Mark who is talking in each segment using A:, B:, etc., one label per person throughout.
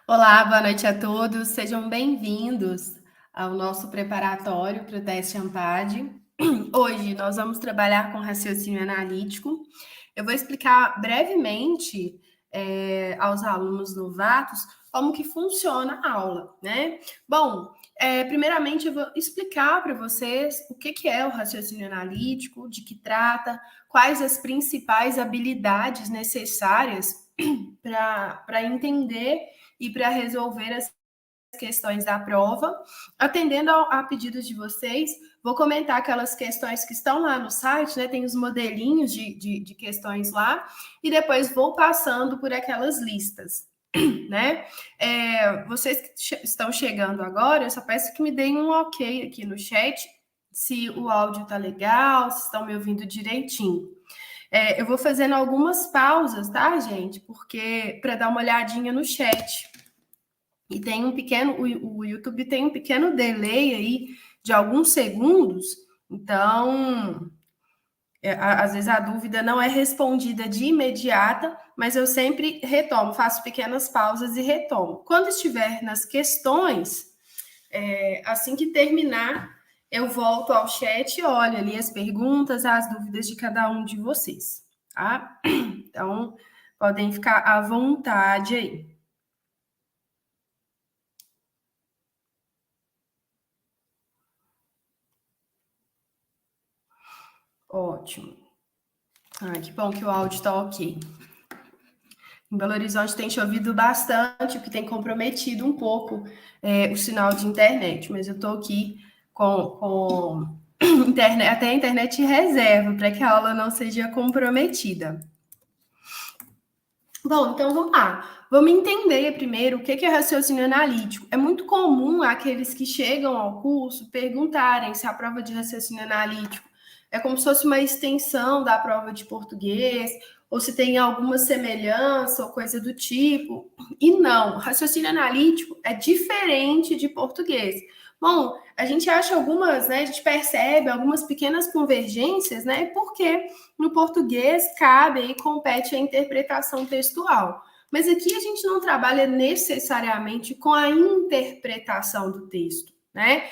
A: Olá, boa noite a todos. Sejam bem-vindos ao nosso preparatório para o teste AMPAD. Hoje nós vamos trabalhar com raciocínio analítico. Eu vou explicar brevemente aos alunos novatos como que funciona a aula, né? Bom, primeiramente eu vou explicar para vocês o que é o raciocínio analítico, de que trata, quais as principais habilidades necessárias para entender e para resolver as questões da prova. Atendendo a pedidos de vocês, vou comentar aquelas questões que estão lá no site, né? Tem os modelinhos de questões lá, e depois vou passando por aquelas listas, né? Vocês que estão chegando agora, eu só peço que me deem um ok aqui no chat, se o áudio tá legal, se estão me ouvindo direitinho. Eu vou fazendo algumas pausas, tá, gente? Porque para dar uma olhadinha no chat. E tem o YouTube tem um pequeno delay aí de alguns segundos, então às vezes a dúvida não é respondida de imediata, mas eu sempre retomo, faço pequenas pausas e retomo. Quando estiver nas questões, assim que terminar, eu volto ao chat e olho ali as perguntas, as dúvidas de cada um de vocês, tá? Então, podem ficar à vontade aí. Ótimo. Que bom que o áudio está ok. Em Belo Horizonte tem chovido bastante, o que tem comprometido um pouco o sinal de internet, mas eu estou aqui com internet, até a internet reserva, para que a aula não seja comprometida. Bom, então vamos lá. Vamos entender primeiro o que é raciocínio analítico. É muito comum aqueles que chegam ao curso perguntarem se a prova de raciocínio analítico é como se fosse uma extensão da prova de português, ou se tem alguma semelhança ou coisa do tipo. E não, raciocínio analítico é diferente de português. Bom, a gente acha algumas, né? A gente percebe algumas pequenas convergências, né? Porque no português cabe e compete a interpretação textual. Mas aqui a gente não trabalha necessariamente com a interpretação do texto, né?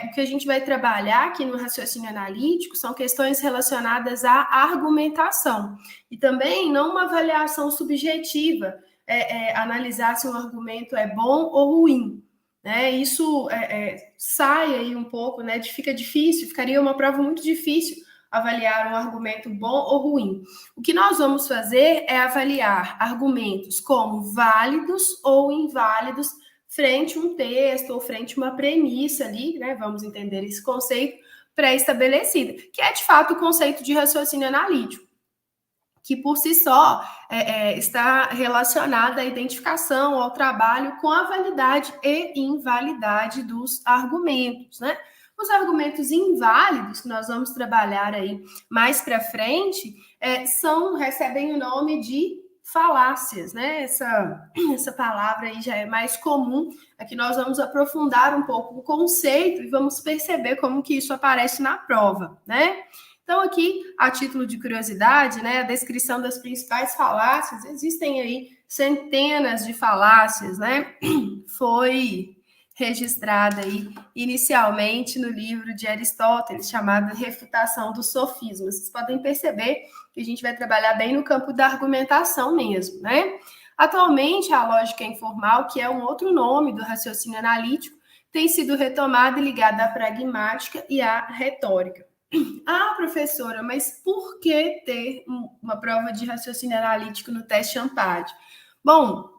A: O que a gente vai trabalhar aqui no raciocínio analítico são questões relacionadas à argumentação e também não uma avaliação subjetiva, analisar se um argumento é bom ou ruim. Né? Isso sai aí um pouco, né? Fica difícil, ficaria uma prova muito difícil avaliar um argumento bom ou ruim. O que nós vamos fazer é avaliar argumentos como válidos ou inválidos frente a um texto ou frente a uma premissa ali, né? Vamos entender esse conceito pré-estabelecido, que é de fato o conceito de raciocínio analítico, que por si só está relacionada à identificação, ao trabalho com a validade e invalidade dos argumentos, né? Os argumentos inválidos, que nós vamos trabalhar aí mais para frente, recebem o nome de falácias, né? Essa palavra aí já é mais comum. Aqui nós vamos aprofundar um pouco o conceito e vamos perceber como que isso aparece na prova, né? Então, aqui, a título de curiosidade, né, a descrição das principais falácias, existem aí centenas de falácias, né? Foi registrada aí inicialmente no livro de Aristóteles, chamado Refutação dos Sofismas. Vocês podem perceber que a gente vai trabalhar bem no campo da argumentação mesmo, né? Atualmente, a lógica informal, que é um outro nome do raciocínio analítico, tem sido retomada e ligada à pragmática e à retórica. Professora, mas por que ter uma prova de raciocínio analítico no teste AMPAD? Bom,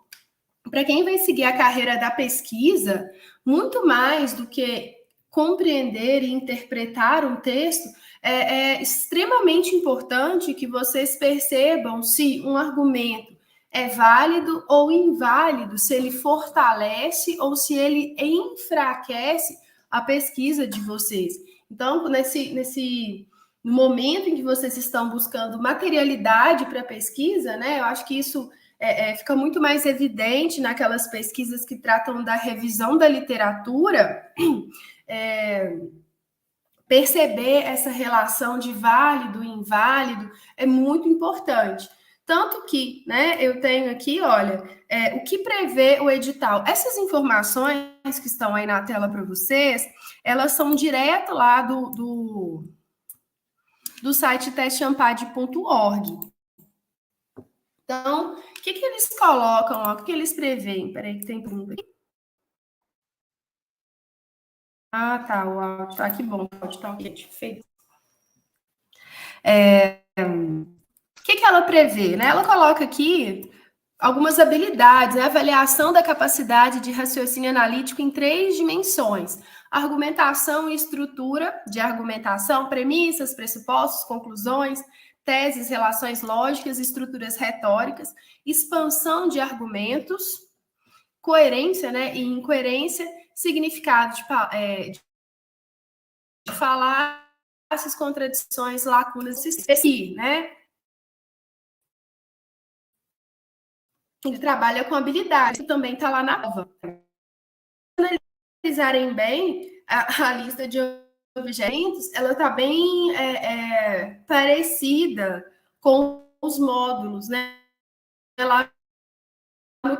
A: para quem vai seguir a carreira da pesquisa, muito mais do que compreender e interpretar um texto, é extremamente importante que vocês percebam se um argumento é válido ou inválido, se ele fortalece ou se ele enfraquece a pesquisa de vocês. Então, no momento em que vocês estão buscando materialidade para a pesquisa, né, eu acho que isso fica muito mais evidente naquelas pesquisas que tratam da revisão da literatura, perceber essa relação de válido e inválido é muito importante. Tanto que, né, eu tenho aqui, olha, o que prevê o edital. Essas informações que estão aí na tela para vocês, elas são direto lá do site testeampad.org. Então, o que eles colocam lá? O que eles preveem? Peraí que tem pergunta aqui. Ah, tá, o áudio tá, que bom, o áudio tá ok, perfeito. O que ela prevê, né? Ela coloca aqui algumas habilidades, né? Avaliação da capacidade de raciocínio analítico em 3 dimensões: argumentação e estrutura de argumentação, premissas, pressupostos, conclusões, teses, relações lógicas, estruturas retóricas, expansão de argumentos, coerência, né? E incoerência, significado de falácias, contradições, lacunas, né? Ele trabalha com habilidade, que também está lá na prova. Se analisarem bem a lista de objetos, ela está bem parecida com os módulos, né? Lá no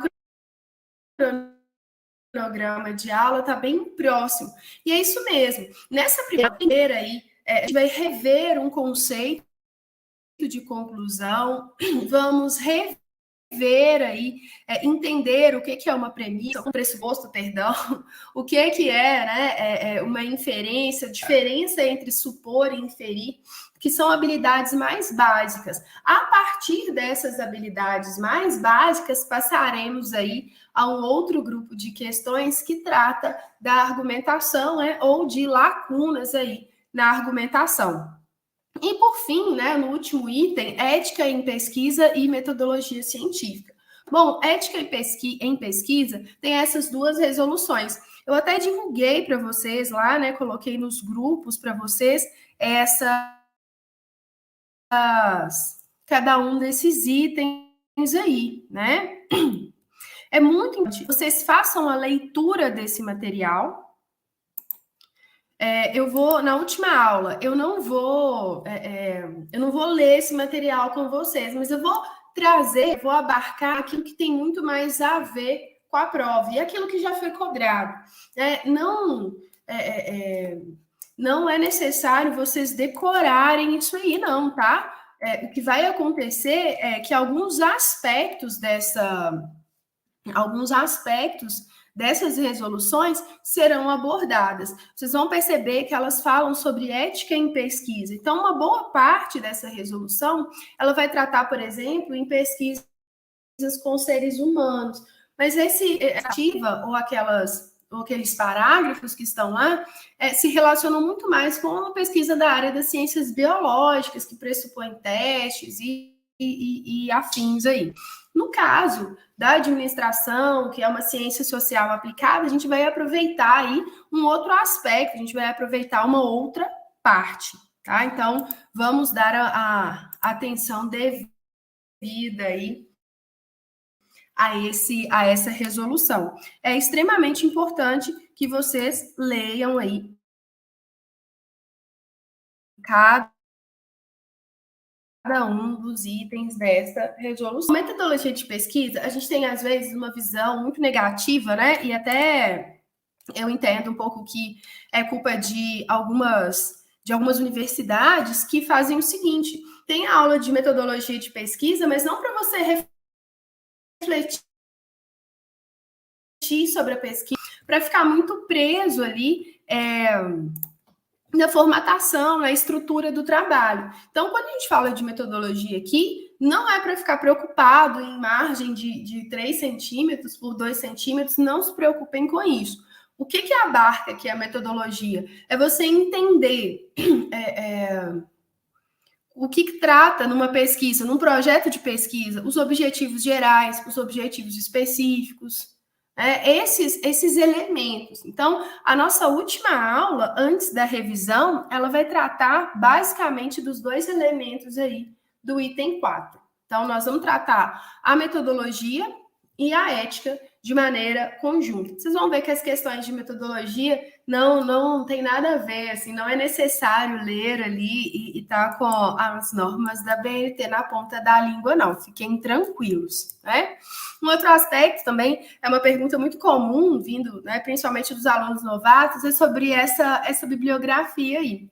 A: cronograma de aula está bem próximo. E é isso mesmo. Nessa primeira aí, a gente vai rever um conceito de conclusão, vamos rever aí, entender o que é uma premissa, um pressuposto, perdão, o que é, né, uma inferência, diferença entre supor e inferir, que são habilidades mais básicas. A partir dessas habilidades mais básicas, passaremos aí a um outro grupo de questões que trata da argumentação, né, ou de lacunas aí na argumentação. E, por fim, né, no último item, ética em pesquisa e metodologia científica. Bom, ética em pesquisa tem essas duas resoluções. Eu até divulguei para vocês lá, né, coloquei nos grupos para vocês cada um desses itens aí, né? É muito importante que vocês façam a leitura desse material. Eu vou, na última aula, eu não vou ler esse material com vocês, mas eu vou trazer, vou abarcar aquilo que tem muito mais a ver com a prova e aquilo que já foi cobrado. Não é necessário vocês decorarem isso aí, não, tá? O que vai acontecer é que alguns aspectos dessas resoluções serão abordadas. Vocês vão perceber que elas falam sobre ética em pesquisa. Então, uma boa parte dessa resolução, ela vai tratar, por exemplo, em pesquisas com seres humanos. Mas esse ativa ou aqueles parágrafos que estão lá se relacionam muito mais com a pesquisa da área das ciências biológicas, que pressupõe testes e afins aí. No caso da administração, que é uma ciência social aplicada, a gente vai aproveitar aí um outro aspecto, a gente vai aproveitar uma outra parte, tá? Então, vamos dar a atenção devida aí a essa resolução. É extremamente importante que vocês leiam aí cada um dos itens dessa resolução. A metodologia de pesquisa, a gente tem, às vezes, uma visão muito negativa, né? E até eu entendo um pouco que é culpa de algumas universidades que fazem o seguinte: tem aula de metodologia de pesquisa, mas não para você refletir sobre a pesquisa, para ficar muito preso ali na formatação, na estrutura do trabalho. Então, quando a gente fala de metodologia aqui, não é para ficar preocupado em margem de 3 centímetros por 2 centímetros, não se preocupem com isso. O que abarca aqui a metodologia? É você entender o que trata numa pesquisa, num projeto de pesquisa, os objetivos gerais, os objetivos específicos, esses elementos. Então, a nossa última aula, antes da revisão, ela vai tratar basicamente dos 2 elementos aí do item 4. Então, nós vamos tratar a metodologia e a ética de maneira conjunta. Vocês vão ver que as questões de metodologia não tem nada a ver, assim, não é necessário ler ali e tá com as normas da BNT na ponta da língua, não. Fiquem tranquilos, né? Um outro aspecto também é uma pergunta muito comum, vindo, né, principalmente dos alunos novatos, é sobre essa bibliografia aí.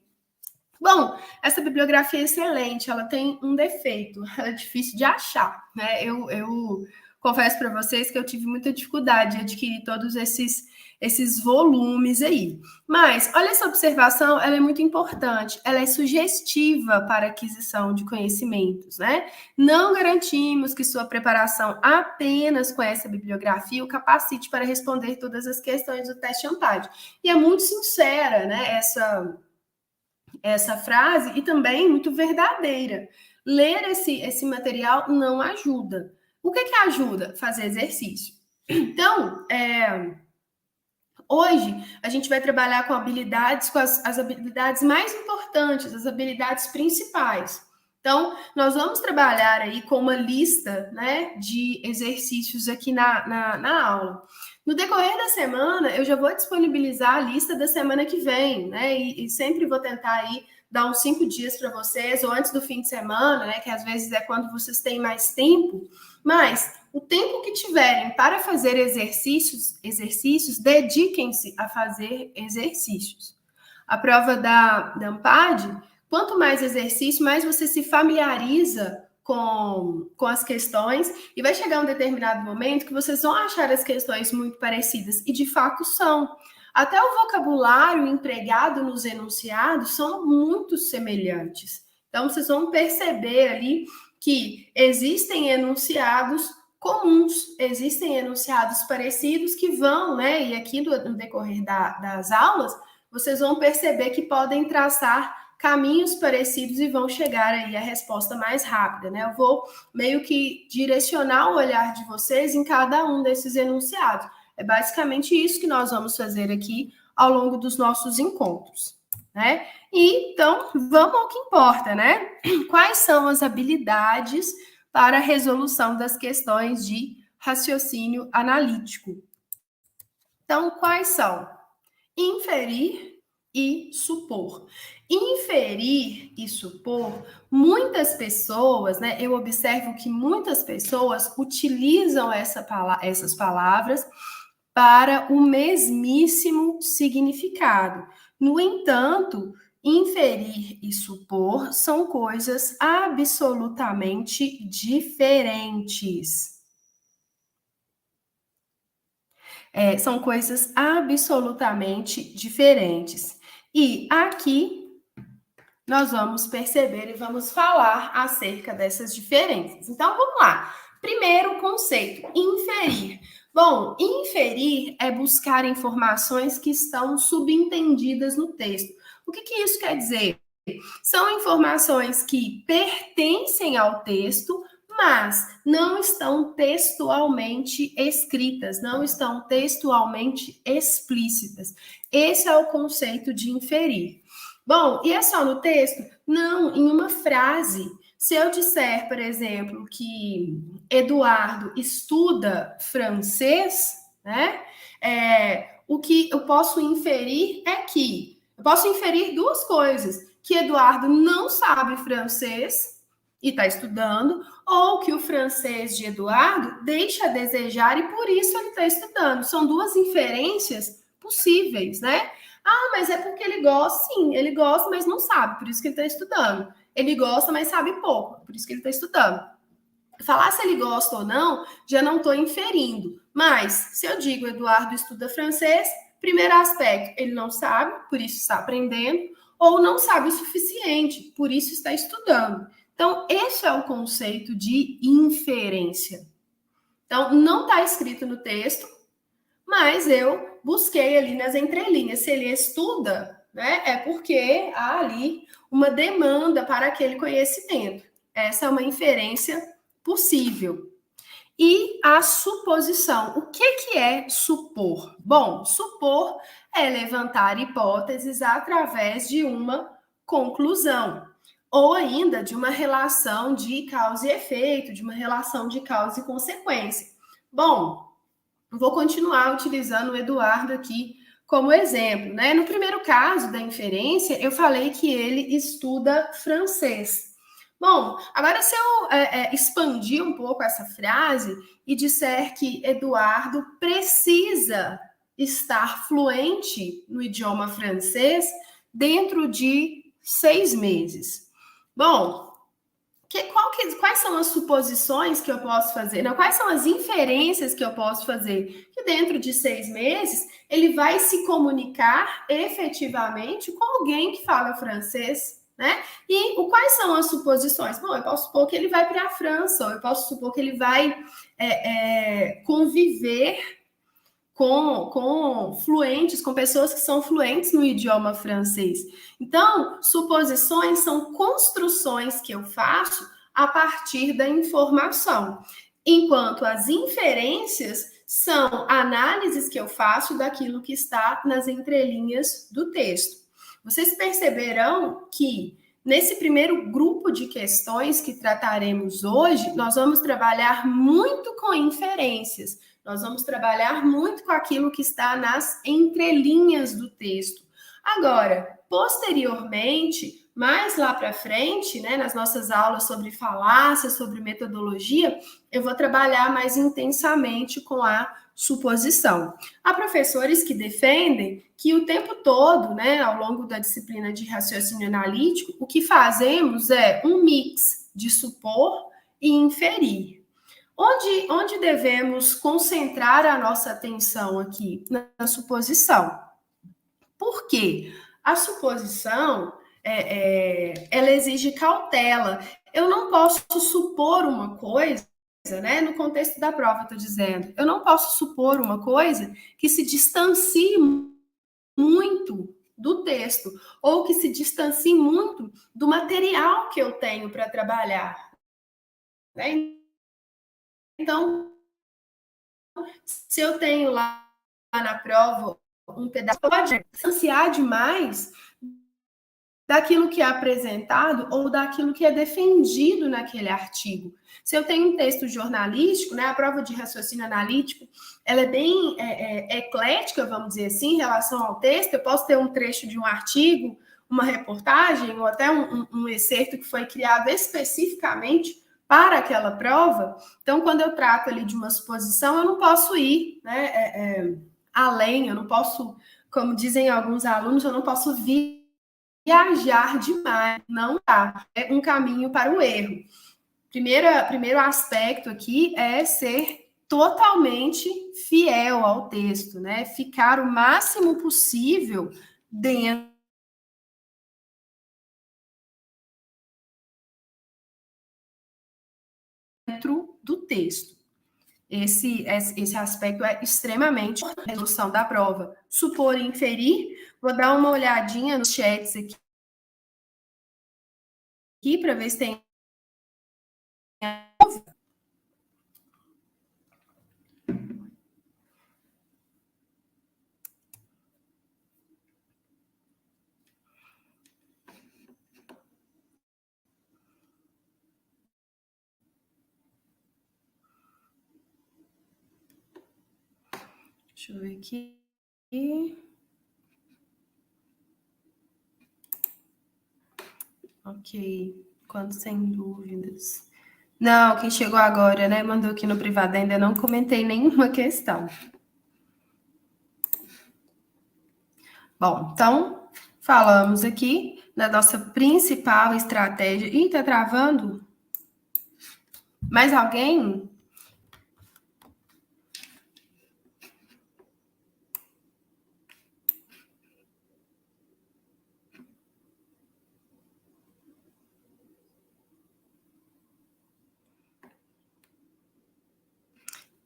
A: Bom, essa bibliografia é excelente, ela tem um defeito, ela é difícil de achar, né? Eu confesso para vocês que eu tive muita dificuldade de adquirir todos esses volumes aí. Mas, olha essa observação, ela é muito importante, ela é sugestiva para a aquisição de conhecimentos, né? Não garantimos que sua preparação apenas com essa bibliografia o capacite para responder todas as questões do teste ANTAD. E é muito sincera, né, essa frase e também muito verdadeira. Ler esse material não ajuda. O que ajuda? Fazer exercício. Então, hoje a gente vai trabalhar com habilidades, com as habilidades mais importantes, as habilidades principais. Então, nós vamos trabalhar aí com uma lista, né, de exercícios aqui na aula. No decorrer da semana, eu já vou disponibilizar a lista da semana que vem, né? E sempre vou tentar aí dar uns 5 dias para vocês, ou antes do fim de semana, né? Que às vezes é quando vocês têm mais tempo. Mas o tempo que tiverem para fazer exercícios, dediquem-se a fazer exercícios. A prova da ANPAD, quanto mais exercício, mais você se familiariza com as questões, e vai chegar um determinado momento que vocês vão achar as questões muito parecidas, e de fato são. Até o vocabulário empregado nos enunciados são muito semelhantes. Então, vocês vão perceber ali que existem enunciados comuns, existem enunciados parecidos que vão, né? E aqui no decorrer das aulas, vocês vão perceber que podem traçar caminhos parecidos e vão chegar aí à resposta mais rápida, né? Eu vou meio que direcionar o olhar de vocês em cada um desses enunciados. É basicamente isso que nós vamos fazer aqui ao longo dos nossos encontros, né? E então, vamos ao que importa, né? Quais são as habilidades para a resolução das questões de raciocínio analítico? Então, quais são? Inferir e supor. Inferir e supor, muitas pessoas, né? Eu observo que muitas pessoas utilizam essas palavras para o mesmíssimo significado. No entanto, inferir e supor são coisas absolutamente diferentes. São coisas absolutamente diferentes. E aqui nós vamos perceber e vamos falar acerca dessas diferenças. Então, vamos lá. Primeiro conceito, inferir. Bom, inferir é buscar informações que estão subentendidas no texto. O que isso quer dizer? São informações que pertencem ao texto, mas não estão textualmente escritas, não estão textualmente explícitas. Esse é o conceito de inferir. Bom, e é só no texto? Não, em uma frase. Se eu disser, por exemplo, que Eduardo estuda francês, né? O que eu posso inferir é que eu posso inferir duas coisas: que Eduardo não sabe francês e está estudando, ou que o francês de Eduardo deixa a desejar e por isso ele está estudando. São duas inferências possíveis, né? Ah, mas é porque ele gosta, sim, ele gosta, mas não sabe, por isso que ele está estudando. Ele gosta, mas sabe pouco, por isso que ele está estudando. Falar se ele gosta ou não, já não estou inferindo. Mas, se eu digo Eduardo estuda francês, primeiro aspecto, ele não sabe, por isso está aprendendo, ou não sabe o suficiente, por isso está estudando. Então, esse é o conceito de inferência. Então, não está escrito no texto, mas eu busquei ali nas entrelinhas. Se ele estuda, né, é porque há ali uma demanda para aquele conhecimento. Essa é uma inferência possível. E a suposição. O que é supor? Bom, supor é levantar hipóteses através de uma conclusão, ou ainda de uma relação de causa e efeito, de uma relação de causa e consequência. Bom, vou continuar utilizando o Eduardo aqui como exemplo, né? No primeiro caso da inferência, eu falei que ele estuda francês. Bom, agora se eu expandir um pouco essa frase e disser que Eduardo precisa estar fluente no idioma francês dentro de 6 meses. Bom, quais são as suposições que eu posso fazer? Não, quais são as inferências que eu posso fazer? Que dentro de 6 meses ele vai se comunicar efetivamente com alguém que fala francês, né? E quais são as suposições? Bom, eu posso supor que ele vai para a França, ou eu posso supor que ele vai conviver com fluentes, com pessoas que são fluentes no idioma francês. Então, suposições são construções que eu faço a partir da informação, enquanto as inferências são análises que eu faço daquilo que está nas entrelinhas do texto. Vocês perceberão que nesse primeiro grupo de questões que trataremos hoje, nós vamos trabalhar muito com inferências. Nós vamos trabalhar muito com aquilo que está nas entrelinhas do texto. Agora, posteriormente, mais lá para frente, né, nas nossas aulas sobre falácia, sobre metodologia, eu vou trabalhar mais intensamente com a suposição. Há professores que defendem que o tempo todo, né, ao longo da disciplina de raciocínio analítico, o que fazemos é um mix de supor e inferir. Onde devemos concentrar a nossa atenção aqui? Na suposição. Por quê? A suposição, ela exige cautela. Eu não posso supor uma coisa, né? No contexto da prova, estou dizendo. Eu não posso supor uma coisa que se distancie muito do texto, ou que se distancie muito do material que eu tenho para trabalhar. Né? Então, se eu tenho lá na prova um pedaço, pode distanciar demais daquilo que é apresentado ou daquilo que é defendido naquele artigo. Se eu tenho um texto jornalístico, né, a prova de raciocínio analítico, ela é bem eclética, vamos dizer assim, em relação ao texto. Eu posso ter um trecho de um artigo, uma reportagem ou até um excerto que foi criado especificamente para aquela prova. Então, quando eu trato ali de uma suposição, eu não posso ir, né, além, eu não posso, como dizem alguns alunos, eu não posso viajar demais, não dá. É um caminho para o erro. Primeiro aspecto aqui é ser totalmente fiel ao texto, né? Ficar o máximo possível dentro do texto. Esse aspecto é extremamente importante na resolução da prova. Supor e inferir, vou dar uma olhadinha nos chats aqui para ver se tem. Deixa eu ver aqui. Ok, quando sem dúvidas. Não, quem chegou agora, né? Mandou aqui no privado, ainda não comentei nenhuma questão. Bom, então, falamos aqui da nossa principal estratégia. Ih, tá travando? Mais alguém?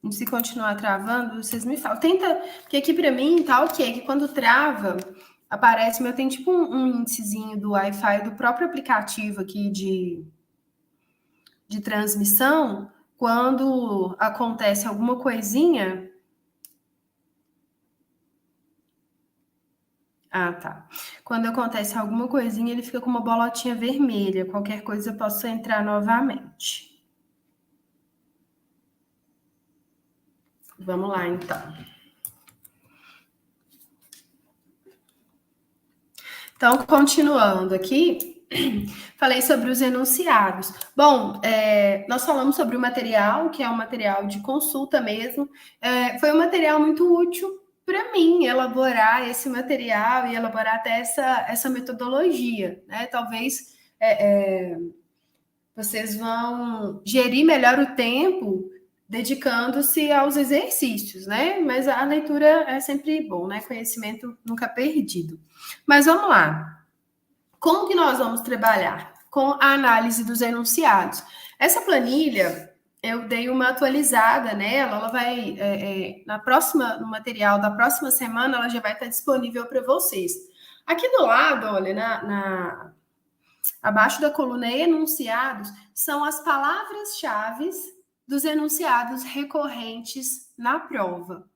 A: Se continuar travando, vocês me falam. Tenta, porque aqui para mim tá ok, que quando trava, aparece, mas tem tipo um índicezinho do Wi-Fi do próprio aplicativo aqui de transmissão. Quando acontece alguma coisinha. Ah, tá. Quando acontece alguma coisinha, ele fica com uma bolotinha vermelha. Qualquer coisa eu posso entrar novamente. Vamos lá, então. Então, continuando aqui, falei sobre os enunciados. Bom, nós falamos sobre o material, que é um material de consulta mesmo. Foi um material muito útil para mim elaborar esse material e elaborar até essa metodologia, né? Talvez vocês vão gerir melhor o tempo dedicando-se aos exercícios, né? Mas a leitura é sempre bom, né? Conhecimento nunca perdido. Mas vamos lá. Como que nós vamos trabalhar? Com a análise dos enunciados. Essa planilha, eu dei uma atualizada nela, ela vai, no material da próxima semana, ela já vai estar disponível para vocês. Aqui do lado, olha, abaixo da coluna enunciados, são as palavras-chave dos enunciados recorrentes na prova.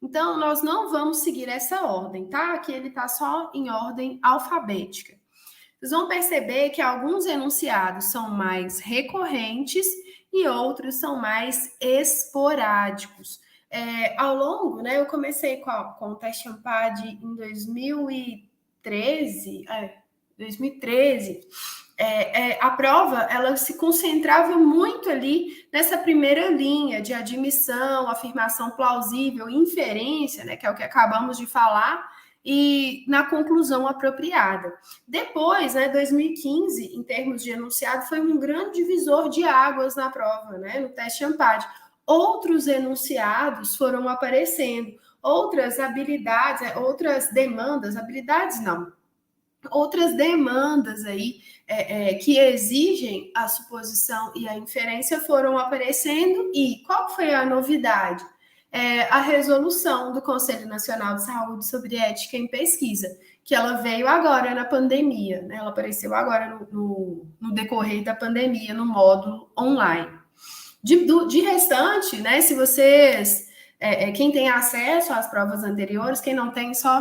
A: Então, nós não vamos seguir essa ordem, tá? Aqui ele está só em ordem alfabética. Vocês vão perceber que alguns enunciados são mais recorrentes e outros são mais esporádicos. Ao longo, né, eu comecei com o teste AMPAD em 2013, a prova ela se concentrava muito ali nessa primeira linha de admissão, afirmação plausível, inferência, né, que é o que acabamos de falar, e na conclusão apropriada. Depois, 2015, em termos de enunciado, foi um grande divisor de águas na prova, né, no teste AMPAD. Outros enunciados foram aparecendo, outras habilidades, outras demandas, habilidades não, outras demandas aí que exigem a suposição e a inferência foram aparecendo. E qual foi a novidade? A resolução do Conselho Nacional de Saúde sobre Ética em Pesquisa, que ela veio agora na pandemia, né? Ela apareceu agora no decorrer da pandemia, no módulo online. De restante, né, se vocês... quem tem acesso às provas anteriores, quem não tem, só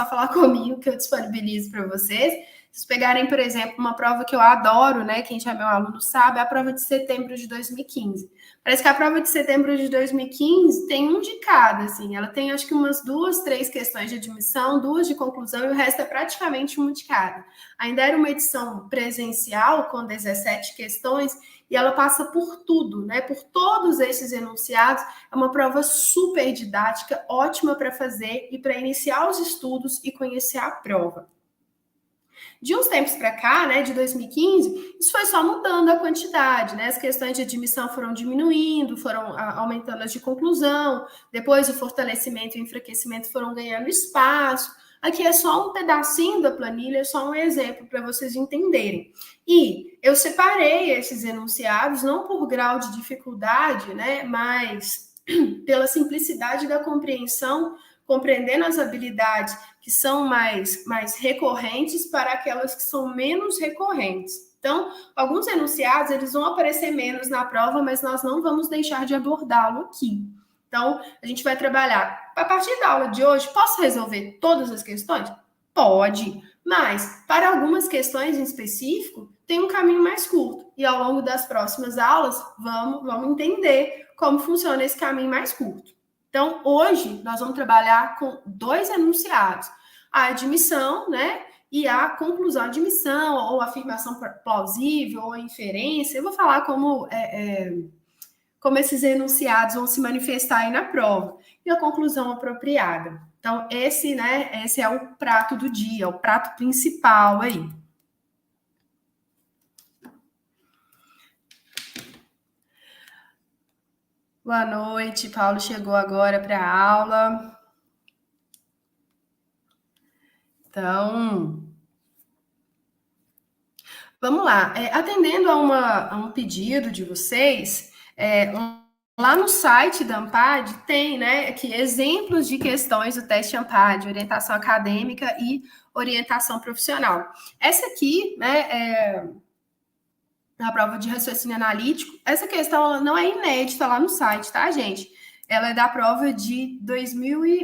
A: falar comigo que eu disponibilizo para vocês. Se vocês pegarem, por exemplo, uma prova que eu adoro, né? Quem já é meu aluno sabe, é a prova de setembro de 2015. Parece que a prova de setembro de 2015 tem um de cada, assim. Ela tem, acho que umas 2, 3 questões de admissão, 2 de conclusão, e o resto é praticamente um de cada. Ainda era uma edição presencial, com 17 questões, e ela passa por tudo, né? Por todos esses enunciados. É uma prova super didática, ótima para fazer e para iniciar os estudos e conhecer a prova. De uns tempos para cá, né, de 2015, isso foi só mudando a quantidade, né? As questões de admissão foram diminuindo, foram aumentando as de conclusão, depois o fortalecimento e o enfraquecimento foram ganhando espaço. Aqui é só um pedacinho da planilha, é só um exemplo para vocês entenderem. E eu separei esses enunciados não por grau de dificuldade, né, mas pela simplicidade da compreensão, compreendendo as habilidades que são mais recorrentes para aquelas que são menos recorrentes. Então, alguns enunciados, eles vão aparecer menos na prova, mas nós não vamos deixar de abordá-lo aqui. Então, a gente vai trabalhar. A partir da aula de hoje, posso resolver todas as questões? Pode, mas para algumas questões em específico, tem um caminho mais curto. E ao longo das próximas aulas, vamos entender como funciona esse caminho mais curto. Então, hoje, nós vamos trabalhar com 2 enunciados. A admissão, né? E a conclusão, admissão, ou afirmação plausível, ou inferência. Eu vou falar como esses enunciados vão se manifestar aí na prova. E a conclusão apropriada. Então, esse é o prato do dia, o prato principal aí. Boa noite, Paulo chegou agora para a aula. Então, vamos lá. Atendendo a um pedido de vocês, lá no site da AMPAD tem, né, aqui exemplos de questões do teste AMPAD, orientação acadêmica e orientação profissional. Essa aqui, né, na prova de raciocínio analítico, essa questão não é inédita lá no site, tá, gente? Ela é da prova de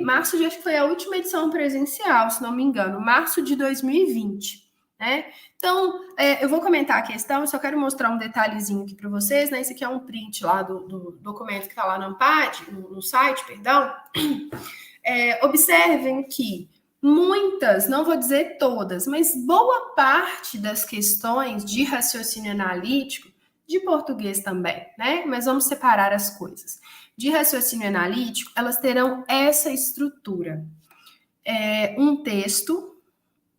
A: março, acho que foi a última edição presencial, se não me engano, março de 2020. né? Então, eu vou comentar a questão, eu só quero mostrar um detalhezinho aqui para vocês, né? Esse aqui é um print lá do documento que está lá no ANPAD, no site, perdão. Observem que muitas, não vou dizer todas, mas boa parte das questões de raciocínio analítico, de português também, né? Mas vamos separar as coisas. De raciocínio analítico, elas terão essa estrutura. Um texto,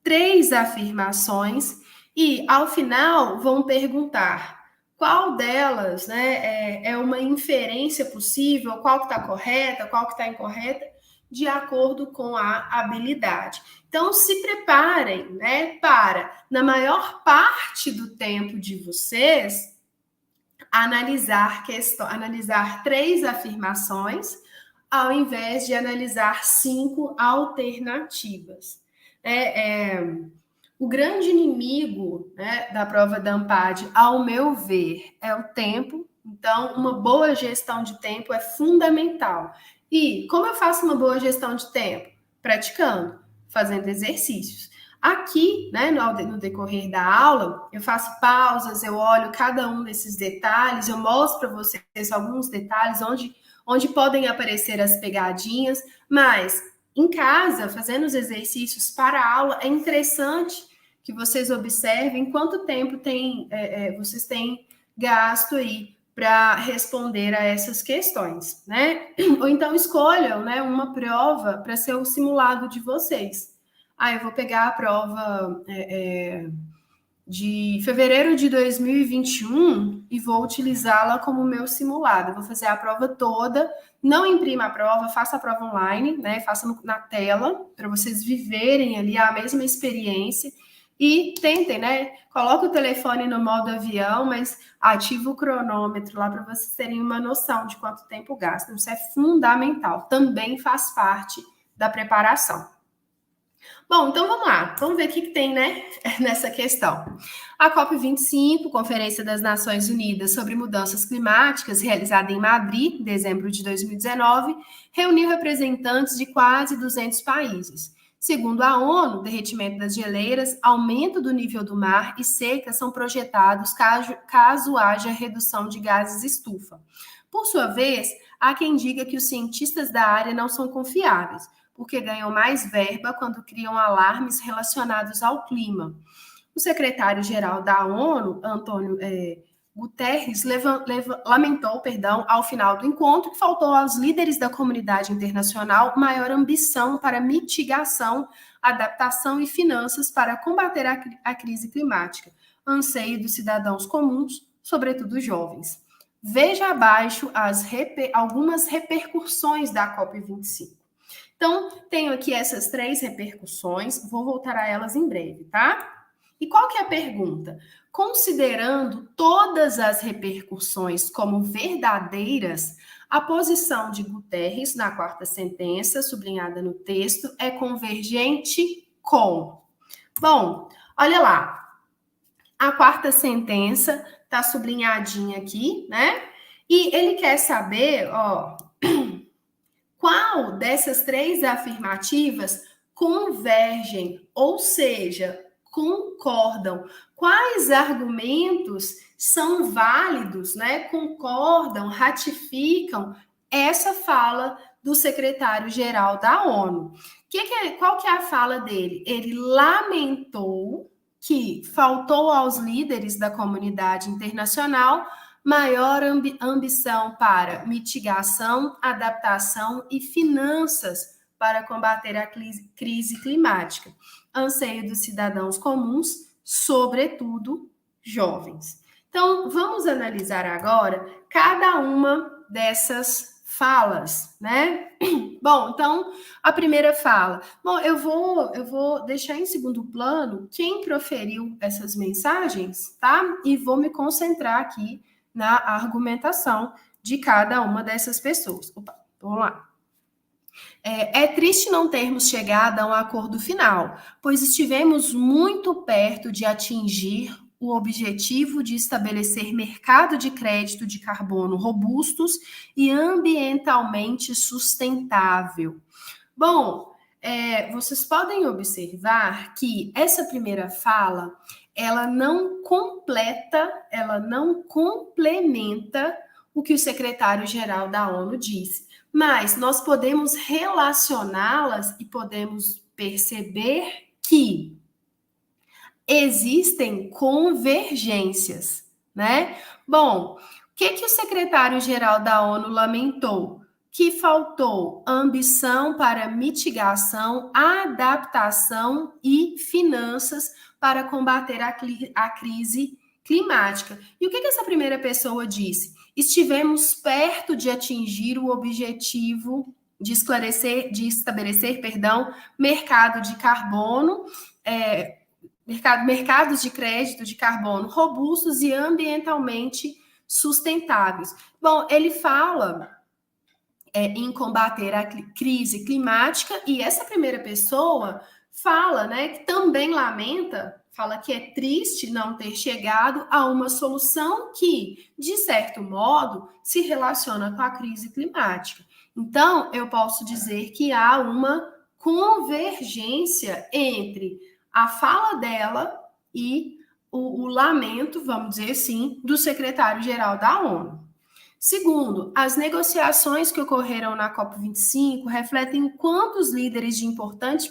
A: 3 afirmações e, ao final, vão perguntar qual delas, né, é uma inferência possível, qual que está correta, qual que está incorreta, de acordo com a habilidade. Então, se preparem, né, para, na parte do tempo de vocês, analisar 3 afirmações, ao invés de analisar 5 alternativas. O grande inimigo, né, da prova da ANPAD, ao meu ver, é o tempo. Então, uma boa gestão de tempo é fundamental. E como eu faço uma boa gestão de tempo? Praticando, fazendo exercícios. Aqui, né, no decorrer da aula, eu faço pausas, eu olho cada um desses detalhes, eu mostro para vocês alguns detalhes onde podem aparecer as pegadinhas, mas em casa, fazendo os exercícios para a aula, é interessante que vocês observem quanto tempo vocês têm gasto aí para responder a essas questões, né? Ou então escolham, né, uma prova para ser o simulado de vocês. Eu vou pegar a prova de fevereiro de 2021 e vou utilizá-la como meu simulado. Eu vou fazer a prova toda, não imprima a prova, faça a prova online, né? Faça na tela, para vocês viverem ali a mesma experiência. E tentem, né? Coloca o telefone no modo avião, mas ativa o cronômetro lá para vocês terem uma noção de quanto tempo gastam. Isso é fundamental. Também faz parte da preparação. Bom, então vamos lá. Vamos ver o que tem, né, nessa questão. A COP25, Conferência das Nações Unidas sobre Mudanças Climáticas, realizada em Madrid, em dezembro de 2019, reuniu representantes de quase 200 países. Segundo a ONU, derretimento das geleiras, aumento do nível do mar e seca são projetados caso haja redução de gases estufa. Por sua vez, há quem diga que os cientistas da área não são confiáveis, porque ganham mais verba quando criam alarmes relacionados ao clima. O secretário-geral da ONU, Antônio Guterres, lamentou, ao final do encontro, que faltou aos líderes da comunidade internacional maior ambição para mitigação, adaptação e finanças para combater a crise climática, anseio dos cidadãos comuns, sobretudo jovens. Veja abaixo algumas repercussões da COP25. Então, tenho aqui essas 3 repercussões, vou voltar a elas em breve, tá? E qual que é a pergunta? Considerando todas as repercussões como verdadeiras, a posição de Guterres na 4ª sentença, sublinhada no texto, é convergente com... Bom, olha lá. A 4ª sentença está sublinhadinha aqui, né? E ele quer saber, qual dessas 3 afirmativas convergem, ou seja, concordam? Quais argumentos são válidos, né? Concordam, ratificam essa fala do secretário-geral da ONU. Qual que é a fala dele? Ele lamentou que faltou aos líderes da comunidade internacional maior ambição para mitigação, adaptação e finanças para combater a crise climática. Anseio dos cidadãos comuns, sobretudo jovens. Então, vamos analisar agora cada uma dessas falas, né? Bom, então, a primeira fala. Bom, eu vou deixar em segundo plano quem proferiu essas mensagens, tá? E vou me concentrar aqui na argumentação de cada uma dessas pessoas. Opa, vamos lá. É triste não termos chegado a um acordo final, pois estivemos muito perto de atingir o objetivo de estabelecer mercado de crédito de carbono robustos e ambientalmente sustentável. Bom, vocês podem observar que essa primeira fala, ela não completa, ela não complementa o que o secretário-geral da ONU disse, mas nós podemos relacioná-las e podemos perceber que existem convergências, né? Bom, o que o secretário-geral da ONU lamentou? Que faltou ambição para mitigação, adaptação e finanças para combater a crise climática. E o que essa primeira pessoa disse? Estivemos perto de atingir o objetivo de estabelecer, mercado de carbono, mercados de crédito de carbono robustos e ambientalmente sustentáveis. Bom, ele fala em combater a crise climática, e essa primeira pessoa fala, né, que também lamenta, fala que é triste não ter chegado a uma solução que, de certo modo, se relaciona com a crise climática. Então, eu posso dizer que há uma convergência entre a fala dela e o lamento, vamos dizer assim, do secretário-geral da ONU. Segundo, as negociações que ocorreram na COP25 refletem o quanto os líderes de importantes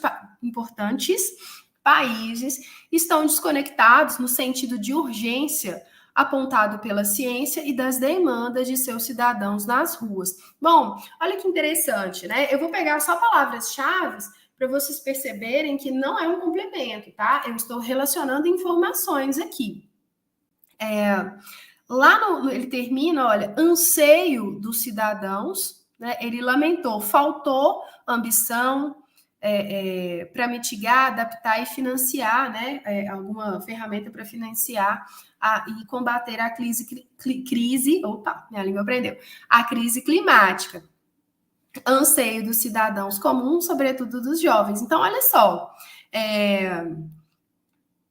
A: países estão desconectados no sentido de urgência apontado pela ciência e das demandas de seus cidadãos nas ruas. Bom, olha que interessante, né? Eu vou pegar só palavras-chave para vocês perceberem que não é um complemento, tá? Eu estou relacionando informações aqui. Lá ele termina, olha, anseio dos cidadãos, né? Ele lamentou, faltou ambição para mitigar, adaptar e financiar, né? Alguma ferramenta para financiar e combater a crise, opa, minha língua aprendeu, a crise climática. Anseio dos cidadãos comuns, sobretudo dos jovens. Então, olha só,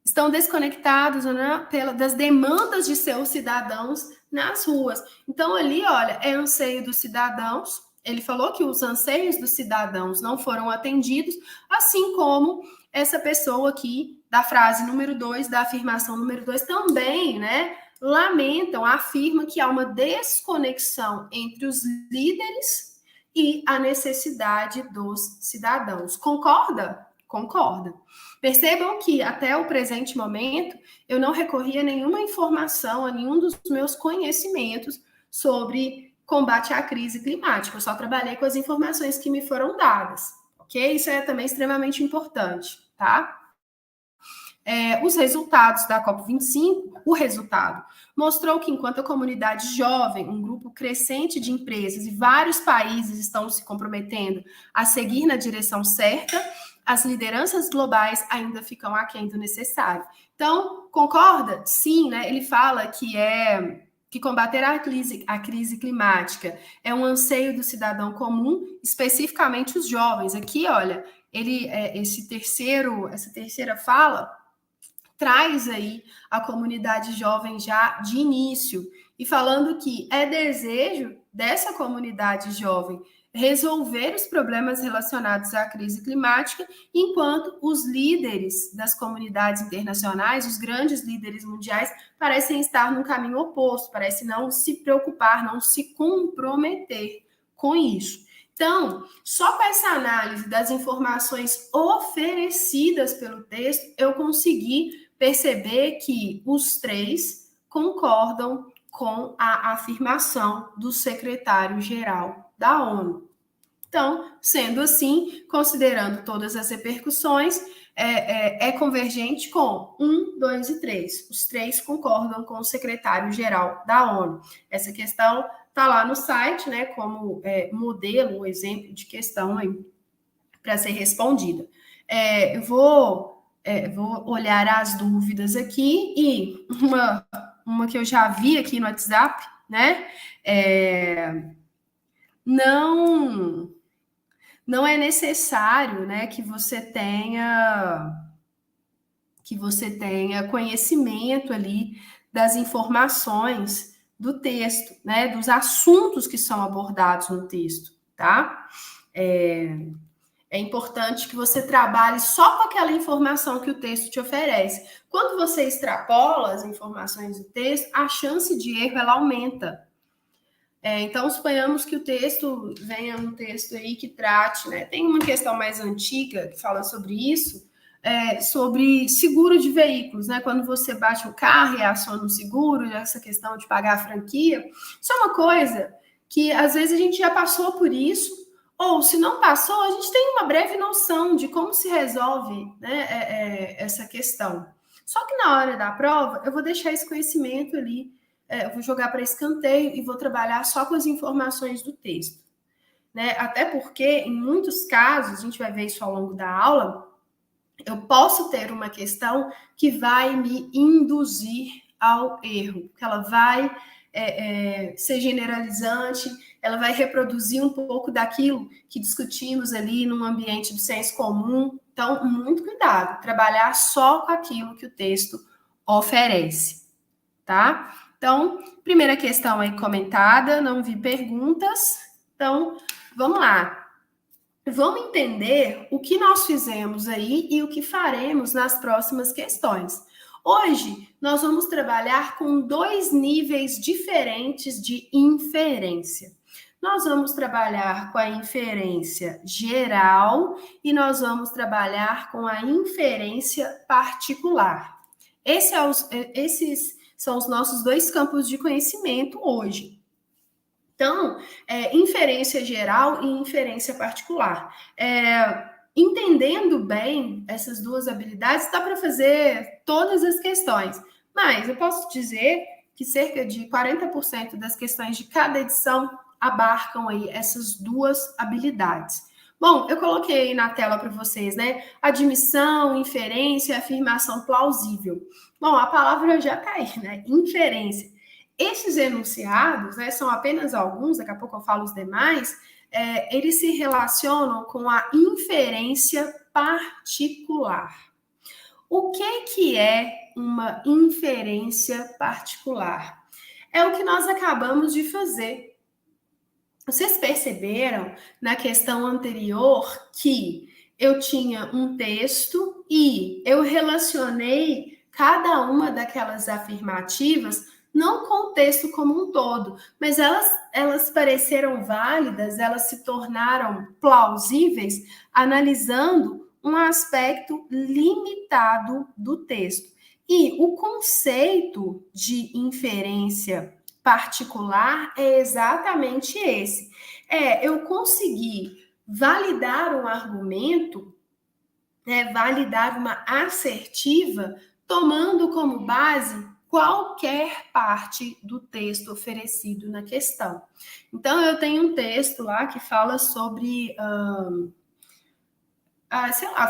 A: estão desconectados, né, das demandas de seus cidadãos nas ruas. Então, ali, olha, é anseio dos cidadãos. Ele falou que os anseios dos cidadãos não foram atendidos, assim como essa pessoa aqui, da frase número 2, da afirmação número 2, também, né, lamentam, afirmam que há uma desconexão entre os líderes e a necessidade dos cidadãos. Concorda? Concorda. Percebam que até o presente momento eu não recorri a nenhuma informação, a nenhum dos meus conhecimentos sobre combate à crise climática. Eu só trabalhei com as informações que me foram dadas, ok? Isso é também extremamente importante, tá? Os resultados da COP25, o resultado mostrou que enquanto a comunidade jovem, um grupo crescente de empresas e vários países estão se comprometendo a seguir na direção certa, as lideranças globais ainda ficam aquém do necessário. Então, concorda? Sim, né? Ele fala que combater a crise climática é um anseio do cidadão comum, especificamente os jovens. Aqui, olha, essa terceira fala traz aí a comunidade jovem já de início, e falando que é desejo dessa comunidade jovem resolver os problemas relacionados à crise climática, enquanto os líderes das comunidades internacionais, os grandes líderes mundiais, parecem estar num caminho oposto, parecem não se preocupar, não se comprometer com isso. Então, só com essa análise das informações oferecidas pelo texto, eu consegui perceber que os três concordam com a afirmação do secretário-geral da ONU. Então, sendo assim, considerando todas as repercussões, é convergente com 1, 2 e 3. Os três concordam com o secretário-geral da ONU. Essa questão está lá no site, né, como modelo, exemplo de questão para ser respondida. Eu vou olhar as dúvidas aqui, e uma que eu já vi aqui no WhatsApp, né? Não é necessário, né, que você tenha conhecimento ali das informações do texto, né, dos assuntos que são abordados no texto, tá? É importante que você trabalhe só com aquela informação que o texto te oferece. Quando você extrapola as informações do texto, a chance de erro ela aumenta. Então, suponhamos que o texto venha um texto aí que trate, né? Tem uma questão mais antiga que fala sobre isso, sobre seguro de veículos, né? Quando você bate o carro e aciona o seguro, essa questão de pagar a franquia, isso é uma coisa que às vezes a gente já passou por isso, ou se não passou, a gente tem uma breve noção de como se resolve, né, essa questão. Só que na hora da prova, eu vou deixar esse conhecimento ali, eu vou jogar para escanteio e vou trabalhar só com as informações do texto. Né? Até porque, em muitos casos, a gente vai ver isso ao longo da aula, eu posso ter uma questão que vai me induzir ao erro, que ela vai ser generalizante, ela vai reproduzir um pouco daquilo que discutimos ali num ambiente do senso comum. Então, muito cuidado, trabalhar só com aquilo que o texto oferece, tá? Então, primeira questão aí comentada, não vi perguntas. Então, vamos lá. Vamos entender o que nós fizemos aí e o que faremos nas próximas questões. Hoje, nós vamos trabalhar com 2 níveis diferentes de inferência. Nós vamos trabalhar com a inferência geral e nós vamos trabalhar com a inferência particular. Esses são os nossos 2 campos de conhecimento hoje. Então, inferência geral e inferência particular. Entendendo bem essas 2 habilidades, dá para fazer todas as questões. Mas eu posso dizer que cerca de 40% das questões de cada edição abarcam aí essas 2 habilidades. Bom, eu coloquei aí na tela para vocês, né? Admissão, inferência, afirmação plausível. Bom, a palavra já está aí, né? Inferência. Esses enunciados, né, são apenas alguns, daqui a pouco eu falo os demais, eles se relacionam com a inferência particular. O que é uma inferência particular? É o que nós acabamos de fazer. Vocês perceberam na questão anterior que eu tinha um texto e eu relacionei cada uma daquelas afirmativas não com o texto como um todo, mas elas pareceram válidas, elas se tornaram plausíveis analisando um aspecto limitado do texto. E o conceito de inferência particular é exatamente esse. Eu conseguir validar um argumento, validar uma assertiva, tomando como base qualquer parte do texto oferecido na questão. Então, eu tenho um texto lá que fala sobre,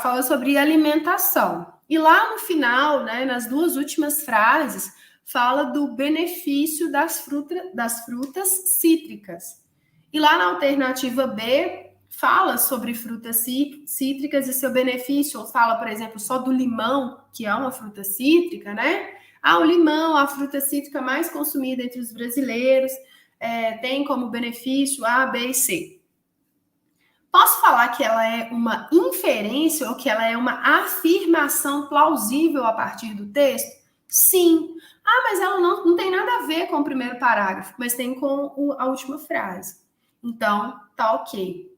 A: fala sobre alimentação. E lá no final, né, nas 2 últimas frases, fala do benefício das frutas cítricas. E lá na alternativa B, fala sobre frutas cítricas e seu benefício, ou fala, por exemplo, só do limão, que é uma fruta cítrica, né? O limão, a fruta cítrica mais consumida entre os brasileiros, tem como benefício A, B e C. Posso falar que ela é uma inferência ou que ela é uma afirmação plausível a partir do texto? Sim. Mas ela não tem nada a ver com o primeiro parágrafo, mas tem com a última frase. Então, tá ok.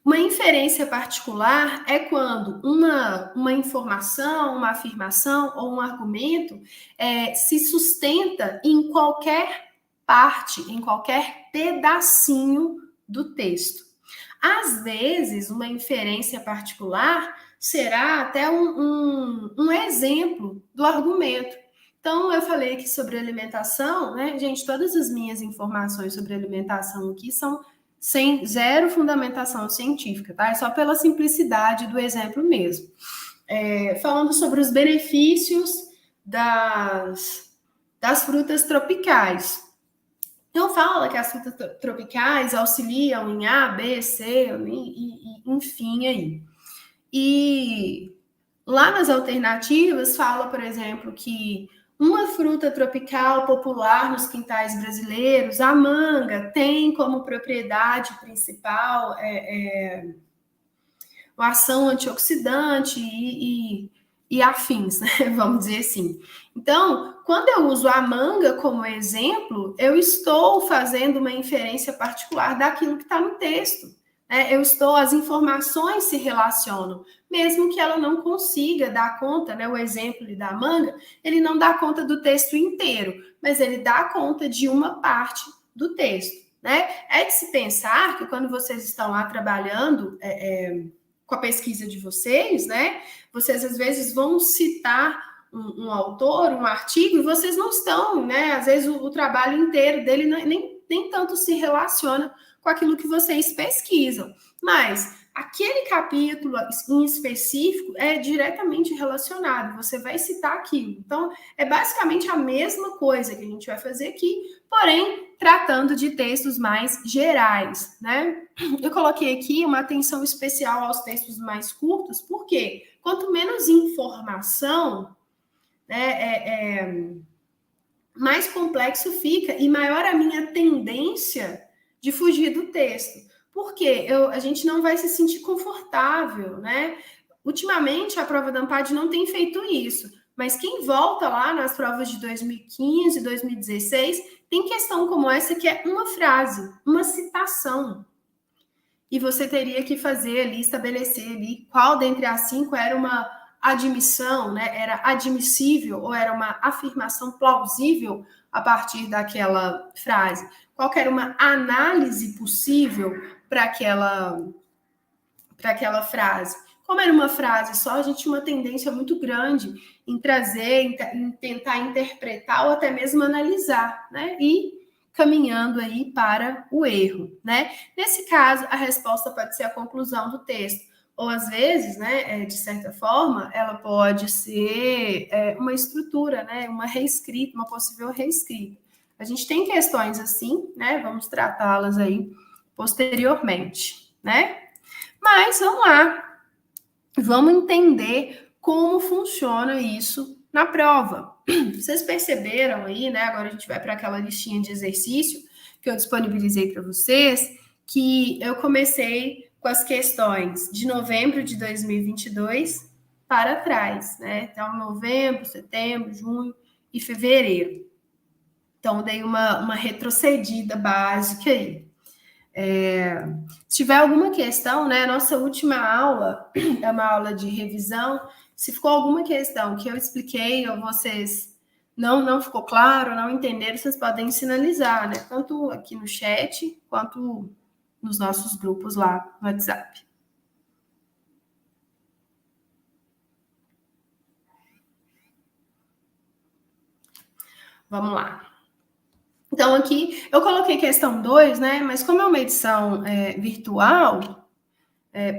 A: Uma inferência particular é quando uma informação, uma afirmação ou um argumento se sustenta em qualquer parte, em qualquer pedacinho do texto. Às vezes, uma inferência particular será até um exemplo do argumento. Então, eu falei aqui sobre alimentação, né? Gente, todas as minhas informações sobre alimentação aqui são sem zero fundamentação científica, tá? É só pela simplicidade do exemplo mesmo. Falando sobre os benefícios das frutas tropicais. Então, fala que as frutas tropicais auxiliam em A, B, C, enfim, aí. E lá nas alternativas, fala, por exemplo, que uma fruta tropical popular nos quintais brasileiros, a manga, tem como propriedade principal uma ação antioxidante e afins, né? Vamos dizer assim. Então, quando eu uso a manga como exemplo, eu estou fazendo uma inferência particular daquilo que está no texto. Né? As informações se relacionam, mesmo que ela não consiga dar conta, né? O exemplo da manga, ele não dá conta do texto inteiro, mas ele dá conta de uma parte do texto. Né? É de se pensar que quando vocês estão lá trabalhando com a pesquisa de vocês, né? Vocês às vezes vão citar um autor, um artigo, e vocês não estão, né? Às vezes o trabalho inteiro dele nem tanto se relaciona com aquilo que vocês pesquisam, mas aquele capítulo em específico é diretamente relacionado, você vai citar aquilo. Então, é basicamente a mesma coisa que a gente vai fazer aqui, porém, tratando de textos mais gerais, né? Eu coloquei aqui uma atenção especial aos textos mais curtos, porque quanto menos informação, né, mais complexo fica e maior a minha tendência de fugir do texto. Porque a gente não vai se sentir confortável, né? Ultimamente, a prova da ANPAD não tem feito isso, mas quem volta lá nas provas de 2015, 2016, tem questão como essa que é uma frase, uma citação. E você teria que fazer ali, estabelecer ali qual dentre as 5 era uma admissão, né? Era admissível ou era uma afirmação plausível a partir daquela frase. Qual era uma análise possível para aquela frase. Como era uma frase só, a gente tinha uma tendência muito grande em trazer, em tentar interpretar ou até mesmo analisar, né? E caminhando aí para o erro, né? Nesse caso, a resposta pode ser a conclusão do texto, ou às vezes, né, de certa forma, ela pode ser uma estrutura, né, uma reescrita, uma possível reescrita. A gente tem questões assim, né? Vamos tratá-las aí posteriormente, né? Mas vamos lá, vamos entender como funciona isso na prova. Vocês perceberam aí, né? Agora a gente vai para aquela listinha de exercício que eu disponibilizei para vocês, que eu comecei com as questões de novembro de 2022 para trás, né? Então, novembro, setembro, junho e fevereiro. Então, dei uma retrocedida básica aí. Se tiver alguma questão, né? Nossa última aula é uma aula de revisão. Se ficou alguma questão que eu expliquei ou vocês não ficou claro, não entenderam, vocês podem sinalizar, né? Tanto aqui no chat quanto nos nossos grupos lá no WhatsApp. Vamos lá. Então, aqui eu coloquei questão 2, né? Mas como é uma edição virtual,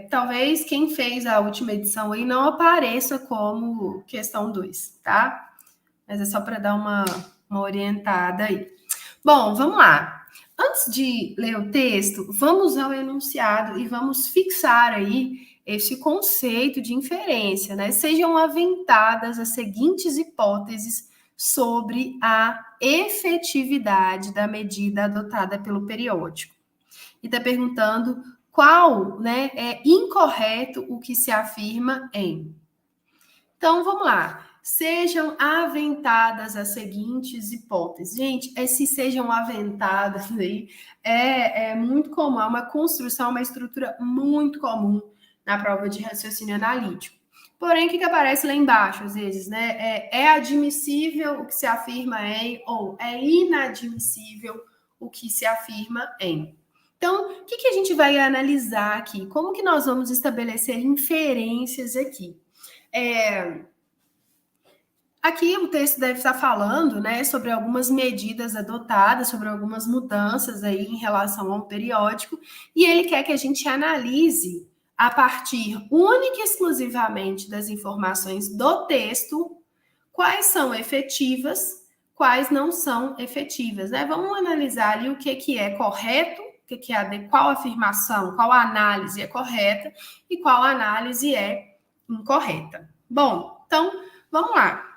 A: talvez quem fez a última edição aí não apareça como questão 2, tá? Mas é só para dar uma orientada aí. Bom, vamos lá. Antes de ler o texto, vamos ao enunciado e vamos fixar aí esse conceito de inferência, né? Sejam aventadas as seguintes hipóteses sobre a efetividade da medida adotada pelo periódico. E está perguntando qual, né, é incorreto o que se afirma em. Então, vamos lá. Sejam aventadas as seguintes hipóteses. Gente, se sejam aventadas aí é muito comum, é uma construção, uma estrutura muito comum na prova de raciocínio analítico. Porém, o que aparece lá embaixo, às vezes, né? É admissível o que se afirma em, ou é inadmissível o que se afirma em. Então, o que a gente vai analisar aqui? Como que nós vamos estabelecer inferências aqui? Aqui o texto deve estar falando, né, sobre algumas medidas adotadas, sobre algumas mudanças aí em relação ao periódico, e ele quer que a gente analise a partir única e exclusivamente das informações do texto, quais são efetivas, quais não são efetivas, né? Vamos analisar ali o que é correto, o que é qual afirmação, qual análise é correta e qual análise é incorreta. Bom, então, vamos lá.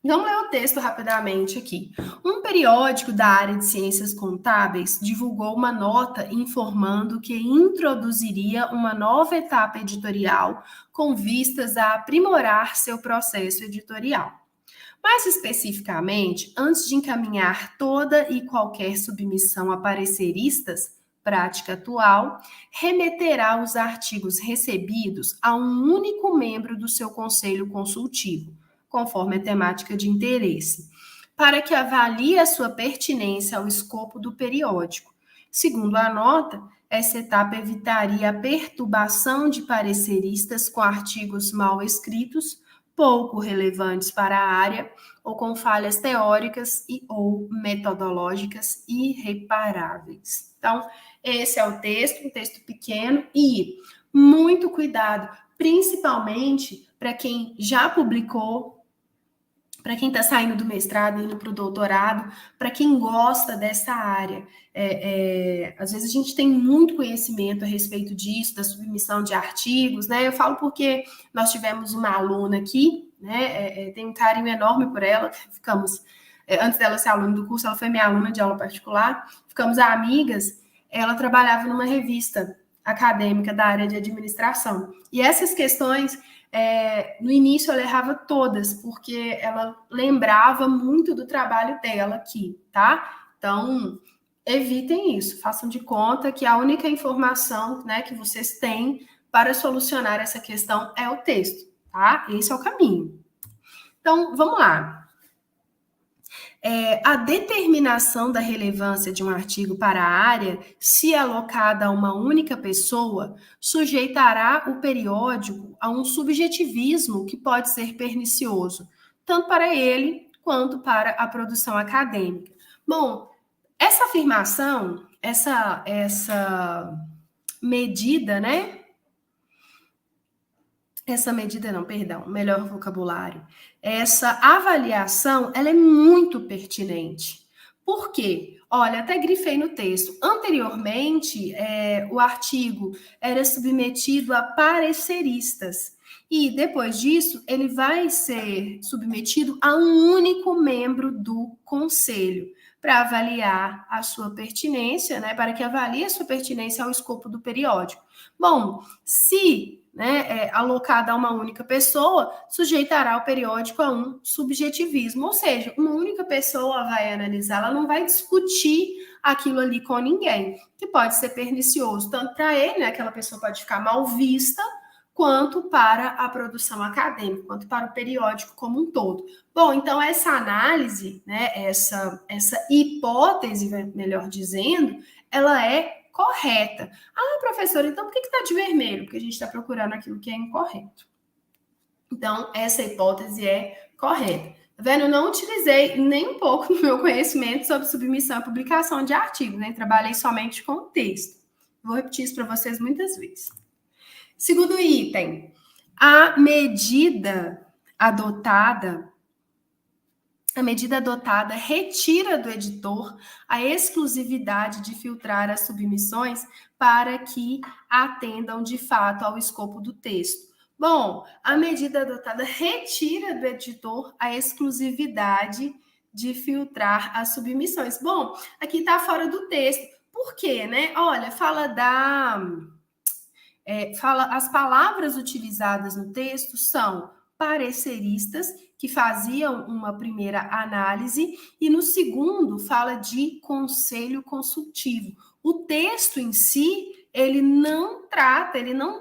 A: Vamos ler o texto rapidamente aqui. Um periódico da área de ciências contábeis divulgou uma nota informando que introduziria uma nova etapa editorial com vistas a aprimorar seu processo editorial. Mais especificamente, antes de encaminhar toda e qualquer submissão a pareceristas, prática atual, remeterá os artigos recebidos a um único membro do seu conselho consultivo, conforme a temática de interesse, para que avalie a sua pertinência ao escopo do periódico. Segundo a nota, essa etapa evitaria a perturbação de pareceristas com artigos mal escritos, pouco relevantes para a área ou com falhas teóricas e ou metodológicas irreparáveis. Então, esse é o texto, um texto pequeno e muito cuidado, principalmente para quem já publicou, para quem está saindo do mestrado, indo para o doutorado, para quem gosta dessa área. Às vezes a gente tem muito conhecimento a respeito disso, da submissão de artigos, né? Eu falo porque nós tivemos uma aluna aqui, né? Tenho um carinho enorme por ela, ficamos, antes dela ser aluna do curso, ela foi minha aluna de aula particular, ficamos amigas, ela trabalhava numa revista acadêmica da área de administração. E essas questões... no início ela errava todas, porque ela lembrava muito do trabalho dela aqui, tá? Então, evitem isso, façam de conta que a única informação, né, que vocês têm para solucionar essa questão é o texto, tá? Esse é o caminho. Então, vamos lá. A determinação da relevância de um artigo para a área, se alocada a uma única pessoa, sujeitará o periódico a um subjetivismo que pode ser pernicioso, tanto para ele quanto para a produção acadêmica. Bom, essa afirmação, essa medida, né? Essa medida não, perdão, melhor vocabulário. Essa avaliação, ela é muito pertinente. Por quê? Olha, até grifei no texto. Anteriormente, o artigo era submetido a pareceristas. E depois disso, ele vai ser submetido a um único membro do conselho para avaliar a sua pertinência, né? Para que avalie a sua pertinência ao escopo do periódico. Bom, se alocada a uma única pessoa, sujeitará o periódico a um subjetivismo, ou seja, uma única pessoa vai analisar, ela não vai discutir aquilo ali com ninguém, que pode ser pernicioso, tanto para ele, né, aquela pessoa pode ficar mal vista, quanto para a produção acadêmica, quanto para o periódico como um todo. Bom, então essa análise, né, essa hipótese, melhor dizendo, ela é correta. Ah, professora, então por que está de vermelho? Porque a gente está procurando aquilo que é incorreto. Então, essa hipótese é correta. Tá vendo? Eu não utilizei nem um pouco do meu conhecimento sobre submissão e publicação de artigos, né? Trabalhei somente com o texto. Vou repetir isso para vocês muitas vezes. Segundo item, a medida adotada retira do editor a exclusividade de filtrar as submissões para que atendam de fato ao escopo do texto. Bom, a medida adotada retira do editor a exclusividade de filtrar as submissões. Bom, aqui está fora do texto. Por quê, né? Olha, as palavras utilizadas no texto são pareceristas, que faziam uma primeira análise, e no segundo fala de conselho consultivo. O texto em si, ele não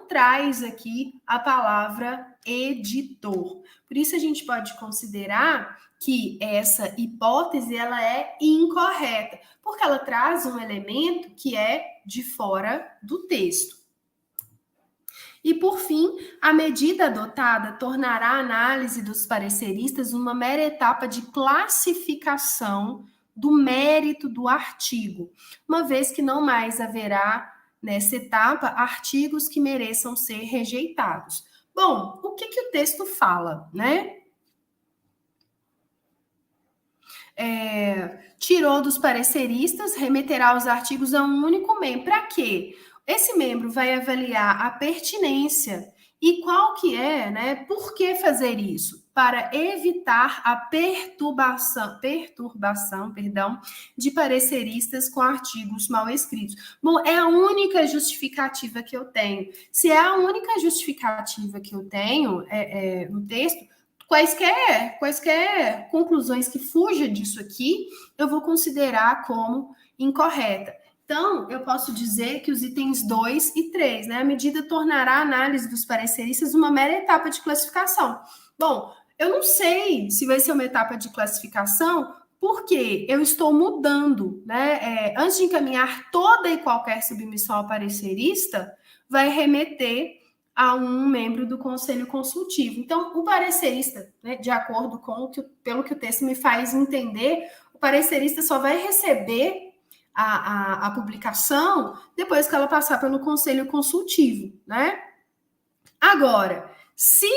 A: traz aqui a palavra editor. Por isso a gente pode considerar que essa hipótese ela é incorreta, porque ela traz um elemento que é de fora do texto. E, por fim, a medida adotada tornará a análise dos pareceristas uma mera etapa de classificação do mérito do artigo, uma vez que não mais haverá, nessa etapa, artigos que mereçam ser rejeitados. Bom, o que o texto fala, né? Tirou dos pareceristas, remeterá os artigos a um único membro. Para quê? Esse membro vai avaliar a pertinência E qual que é, né? Por que fazer isso? Para evitar a perturbação, de pareceristas com artigos mal escritos. Bom, é a única justificativa que eu tenho. Se é a única justificativa que eu tenho no texto, quaisquer conclusões que fujam disso aqui, eu vou considerar como incorreta. Então, eu posso dizer que os itens 2 e 3, né? A medida tornará a análise dos pareceristas uma mera etapa de classificação. Bom, eu não sei se vai ser uma etapa de classificação, porque eu estou mudando, né? Antes de encaminhar toda e qualquer submissão ao parecerista, vai remeter a um membro do conselho consultivo. Então, o parecerista, né, de acordo com pelo que o texto me faz entender, o parecerista só vai receber a publicação depois que ela passar pelo conselho consultivo, né? Agora, se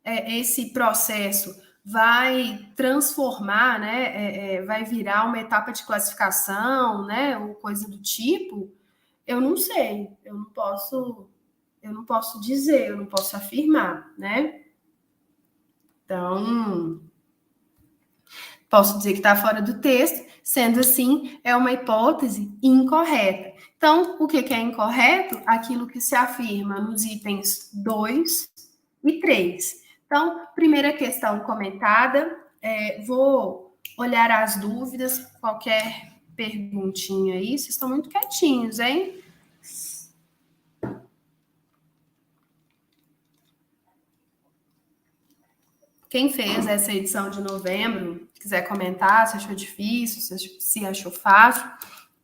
A: esse processo vai transformar, né, vai virar uma etapa de classificação, né, ou coisa do tipo, eu não sei, eu não posso dizer, eu não posso afirmar, né? Então, posso dizer que está fora do texto, sendo assim, é uma hipótese incorreta. Então, o que é incorreto? Aquilo que se afirma nos itens 2 e 3. Então, primeira questão comentada, vou olhar as dúvidas, qualquer perguntinha aí, vocês estão muito quietinhos, hein? Quem fez essa edição de novembro, quiser comentar se achou difícil, se achou fácil,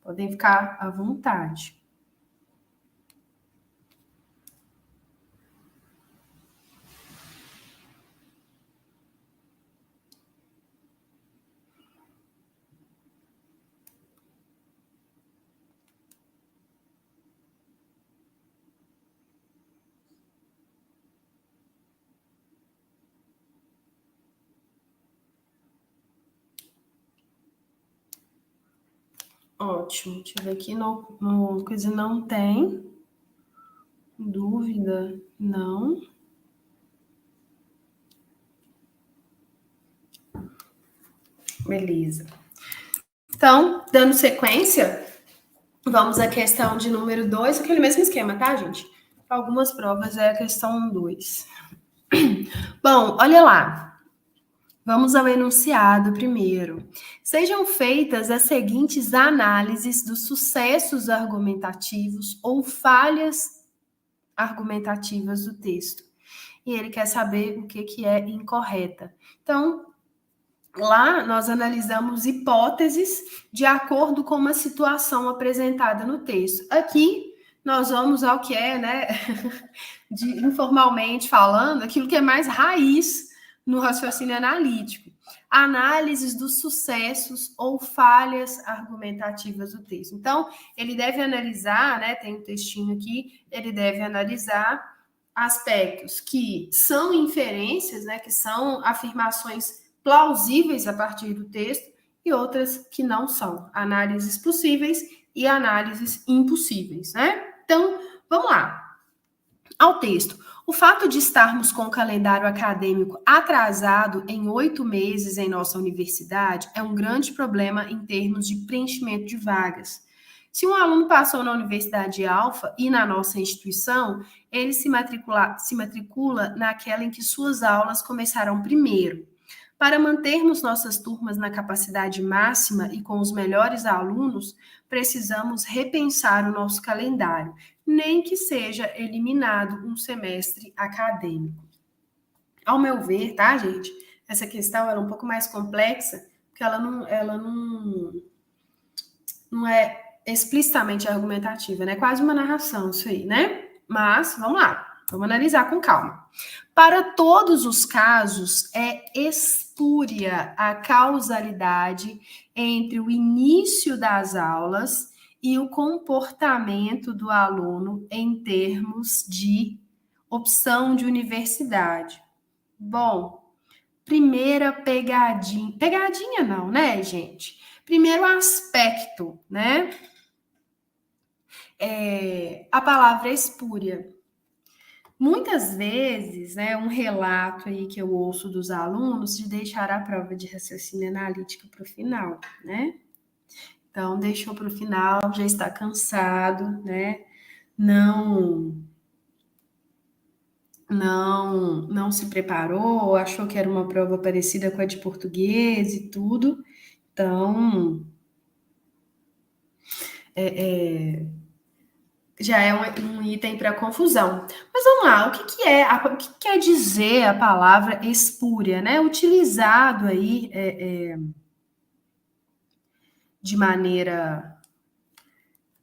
A: podem ficar à vontade. Ótimo. Deixa eu ver aqui no coisa não tem. Dúvida? Não. Beleza. Então, dando sequência, vamos à questão de número 2, aquele mesmo esquema, tá, gente? Para algumas provas é a questão 2. Bom, olha lá. Vamos ao enunciado primeiro. Sejam feitas as seguintes análises dos sucessos argumentativos ou falhas argumentativas do texto. E ele quer saber o que é incorreta. Então, lá nós analisamos hipóteses de acordo com uma situação apresentada no texto. Aqui nós vamos ao que é, né, informalmente falando, aquilo que é mais raiz no raciocínio analítico. Análises dos sucessos ou falhas argumentativas do texto. Então, ele deve analisar, né, tem um textinho aqui, ele deve analisar aspectos que são inferências, né, que são afirmações plausíveis a partir do texto e outras que não são. Análises possíveis e análises impossíveis, né? Então, vamos lá. Ao texto. O fato de estarmos com o calendário acadêmico atrasado em 8 meses em nossa universidade é um grande problema em termos de preenchimento de vagas. Se um aluno passou na Universidade Alfa e na nossa instituição, ele se matricula naquela em que suas aulas começarão primeiro. Para mantermos nossas turmas na capacidade máxima e com os melhores alunos, precisamos repensar o nosso calendário, nem que seja eliminado um semestre acadêmico. Ao meu ver, tá, gente? Essa questão é um pouco mais complexa, porque ela não é explicitamente argumentativa, né? Quase uma narração isso aí, né? Mas, vamos lá, vamos analisar com calma. Para todos os casos, é espúria a causalidade entre o início das aulas e o comportamento do aluno em termos de opção de universidade. Bom, primeira pegadinha. Pegadinha não, né, gente? Primeiro aspecto, né? A palavra espúria. Muitas vezes, né, um relato aí que eu ouço dos alunos de deixar a prova de raciocínio analítico para o final, né? Então, deixou para o final, já está cansado, né? Não se preparou, achou que era uma prova parecida com a de português e tudo. Então, já é um item para confusão. Mas vamos lá, o que quer dizer a palavra espúria, né? Utilizado aí de maneira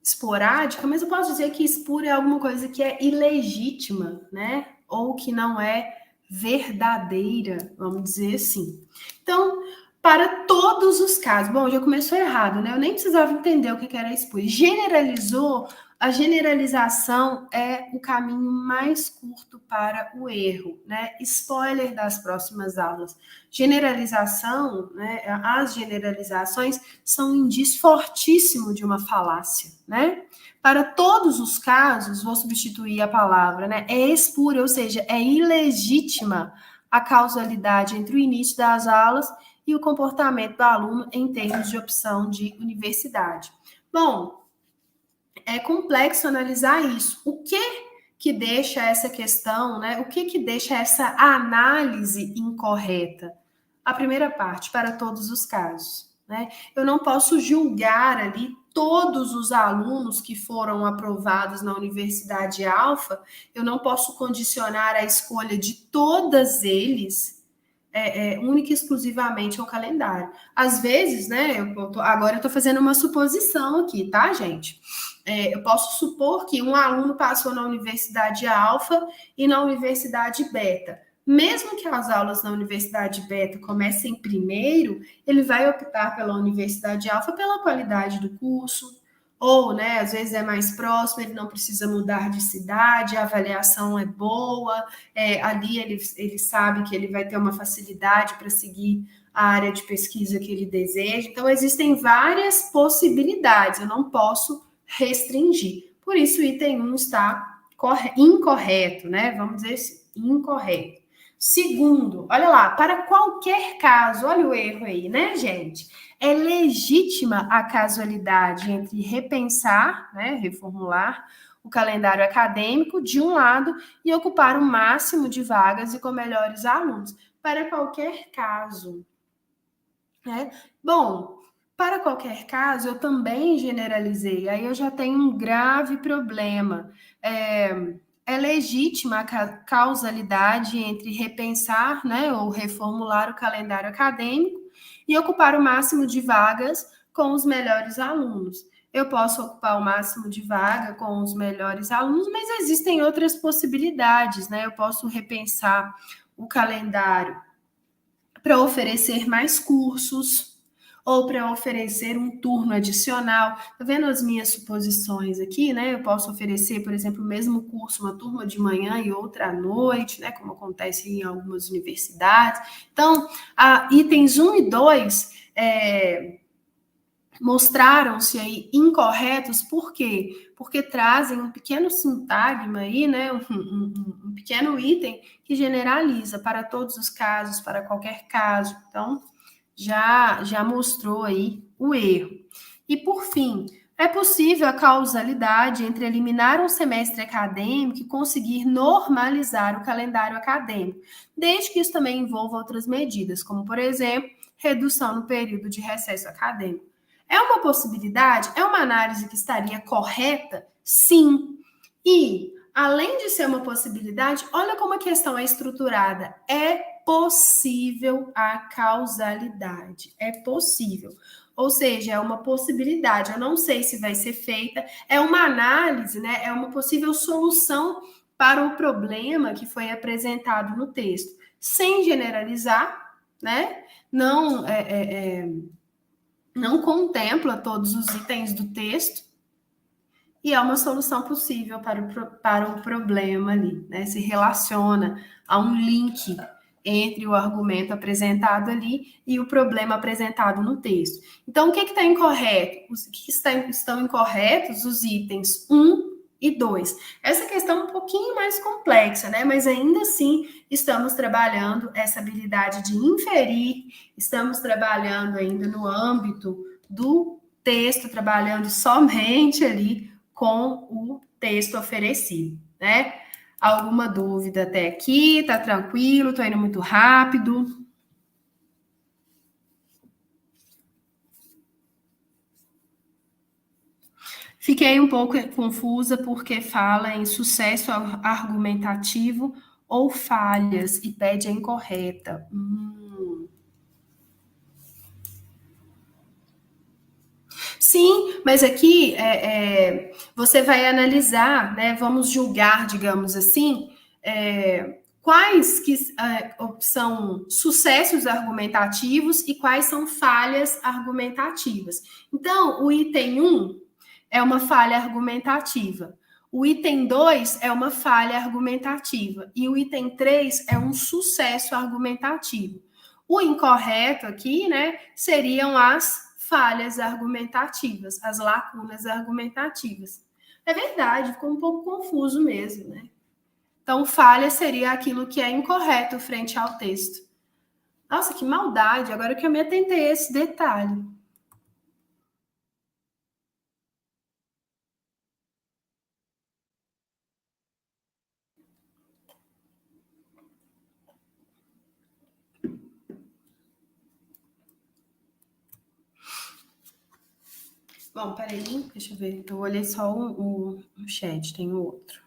A: esporádica, mas eu posso dizer que espúria é alguma coisa que é ilegítima, né? Ou que não é verdadeira, vamos dizer assim. Então, para todos os casos, bom, já começou errado, né? Eu nem precisava entender o que era espúria. Generalizou, a generalização é o caminho mais curto para o erro, né? Spoiler das próximas aulas. Generalização, né? As generalizações são um indício fortíssimo de uma falácia, né? Para todos os casos, vou substituir a palavra, né? É espúria, ou seja, é ilegítima a causalidade entre o início das aulas e o comportamento do aluno em termos de opção de universidade. Bom, é complexo analisar isso. O que deixa essa questão, né? O que deixa essa análise incorreta? A primeira parte, para todos os casos, né? Eu não posso julgar ali todos os alunos que foram aprovados na Universidade Alfa, eu não posso condicionar a escolha de todos eles única e exclusivamente ao calendário. Às vezes, né, agora eu estou fazendo uma suposição aqui, tá, gente? Eu posso supor que um aluno passou na Universidade Alfa e na Universidade Beta. Mesmo que as aulas na Universidade Beta comecem primeiro, ele vai optar pela Universidade Alfa pela qualidade do curso, ou, né, às vezes é mais próximo, ele não precisa mudar de cidade, a avaliação é boa, ali ele sabe que ele vai ter uma facilidade para seguir a área de pesquisa que ele deseja. Então, existem várias possibilidades, eu não posso restringir. Por isso, o item 1 está incorreto, né? Vamos dizer assim, incorreto. Segundo, olha lá, para qualquer caso, olha o erro aí, né, gente? É legítima a casualidade entre repensar, né, reformular o calendário acadêmico de um lado e ocupar o máximo de vagas e com melhores alunos. Para qualquer caso, né? Bom, para qualquer caso, eu também generalizei, aí eu já tenho um grave problema. É legítima a causalidade entre repensar, né, ou reformular o calendário acadêmico e ocupar o máximo de vagas com os melhores alunos. Eu posso ocupar o máximo de vaga com os melhores alunos, mas existem outras possibilidades, né? Eu posso repensar o calendário para oferecer mais cursos ou para oferecer um turno adicional. Tá vendo as minhas suposições aqui, né? Eu posso oferecer, por exemplo, o mesmo curso, uma turma de manhã e outra à noite, né? Como acontece em algumas universidades. Então, itens 1 e 2 mostraram-se aí incorretos, por quê? Porque trazem um pequeno sintagma aí, né, um pequeno item que generaliza para todos os casos, para qualquer caso. Então, já mostrou aí o erro. E, por fim, é possível a causalidade entre eliminar um semestre acadêmico e conseguir normalizar o calendário acadêmico, desde que isso também envolva outras medidas, como, por exemplo, redução no período de recesso acadêmico. É uma possibilidade? É uma análise que estaria correta? Sim. E, além de ser uma possibilidade, olha como a questão é estruturada. É possível a causalidade. É possível. Ou seja, é uma possibilidade. Eu não sei se vai ser feita. É uma análise, né? É uma possível solução para o problema que foi apresentado no texto. Sem generalizar, né? Não contempla todos os itens do texto e é uma solução possível para o problema ali, né? Se relaciona a um link entre o argumento apresentado ali e o problema apresentado no texto. Então, o que está incorreto? Os que estão incorretos, os itens 1 e 2. Essa questão é um pouquinho mais complexa, né? Mas ainda assim estamos trabalhando essa habilidade de inferir, estamos trabalhando ainda no âmbito do texto, trabalhando somente ali com o texto oferecido, né? Alguma dúvida até aqui? Tá tranquilo? Tô indo muito rápido? Fiquei um pouco confusa porque fala em sucesso argumentativo ou falhas e pede a incorreta. Sim, mas aqui você vai analisar, né? Vamos julgar, digamos assim, quais que são sucessos argumentativos e quais são falhas argumentativas. Então, o item 1 é uma falha argumentativa. O item 2 é uma falha argumentativa. E o item 3 é um sucesso argumentativo. O incorreto aqui, né, seriam as falhas argumentativas, as lacunas argumentativas. É verdade, ficou um pouco confuso mesmo, né? Então, falha seria aquilo que é incorreto frente ao texto. Nossa, que maldade, agora que eu me atentei a esse detalhe. Bom, peraí, deixa eu ver. Eu olhei só o chat, tem outro.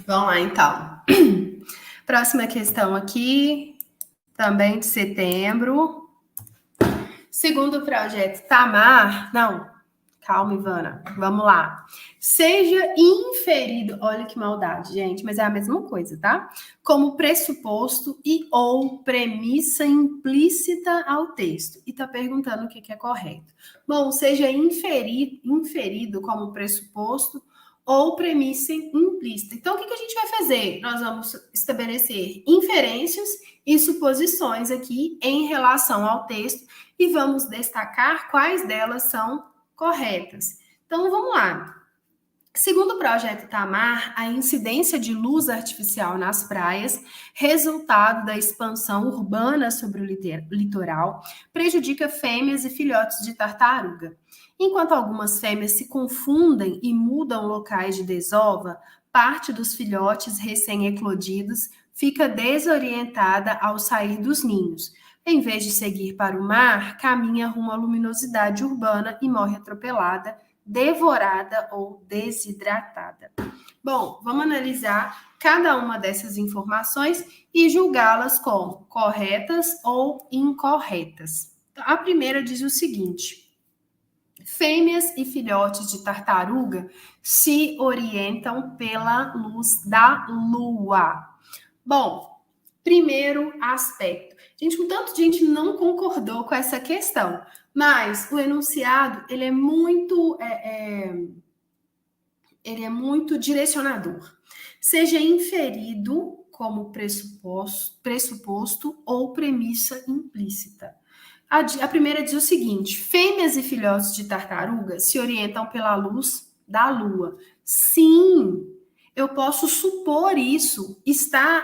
A: Vamos lá, então. Próxima questão aqui, também de setembro. Segundo o projeto Tamar, não, calma, Ivana, vamos lá. Seja inferido, olha que maldade, gente, mas é a mesma coisa, tá? Como pressuposto e ou premissa implícita ao texto. E tá perguntando o que é correto. Bom, seja inferido como pressuposto ou premissa implícita. Então, o que a gente vai fazer? Nós vamos estabelecer inferências e suposições aqui em relação ao texto e vamos destacar quais delas são corretas. Então, vamos lá. Segundo o projeto Tamar, a incidência de luz artificial nas praias, resultado da expansão urbana sobre o litoral, prejudica fêmeas e filhotes de tartaruga. Enquanto algumas fêmeas se confundem e mudam locais de desova, parte dos filhotes recém-eclodidos fica desorientada ao sair dos ninhos. Em vez de seguir para o mar, caminha rumo à luminosidade urbana e morre atropelada, devorada ou desidratada. Bom, vamos analisar cada uma dessas informações e julgá-las como corretas ou incorretas. A primeira diz o seguinte: fêmeas e filhotes de tartaruga se orientam pela luz da lua. Bom, primeiro aspecto. Gente, um tanto de gente não concordou com essa questão, mas o enunciado ele é muito direcionador. Seja inferido como pressuposto ou premissa implícita. A primeira diz o seguinte: fêmeas e filhotes de tartaruga se orientam pela luz da lua. Sim, eu posso supor isso.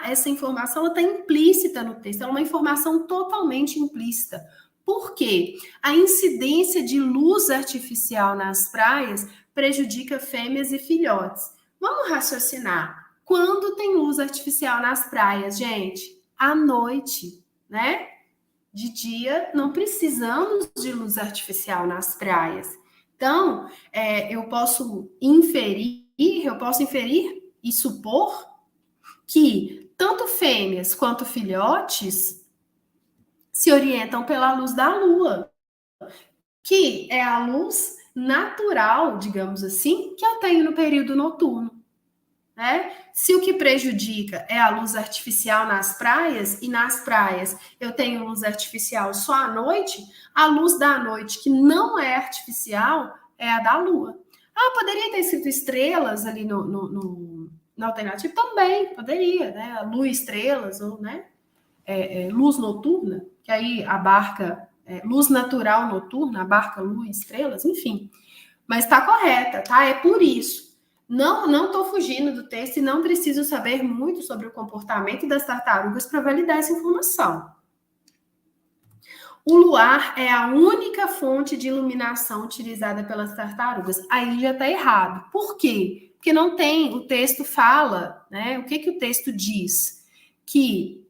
A: Essa informação está implícita no texto, é uma informação totalmente implícita. Por quê? A incidência de luz artificial nas praias prejudica fêmeas e filhotes. Vamos raciocinar. Quando tem luz artificial nas praias, gente? À noite, né? De dia, não precisamos de luz artificial nas praias. Então, eu posso inferir e supor que tanto fêmeas quanto filhotes se orientam pela luz da lua, que é a luz natural, digamos assim, que eu tenho no período noturno. né? Se o que prejudica é a luz artificial nas praias, e nas praias eu tenho luz artificial só à noite, a luz da noite que não é artificial é a da lua. Ah, poderia ter escrito estrelas ali na alternativa? Também, poderia, né? Lua estrelas, ou né? Luz noturna, que aí abarca luz natural noturna, abarca lua e estrelas, enfim. Mas está correta, tá? É por isso. Não estou fugindo do texto e não preciso saber muito sobre o comportamento das tartarugas para validar essa informação. O luar é a única fonte de iluminação utilizada pelas tartarugas. Aí já está errado. Por quê? Porque não tem, o texto fala, né? O que o texto diz? Que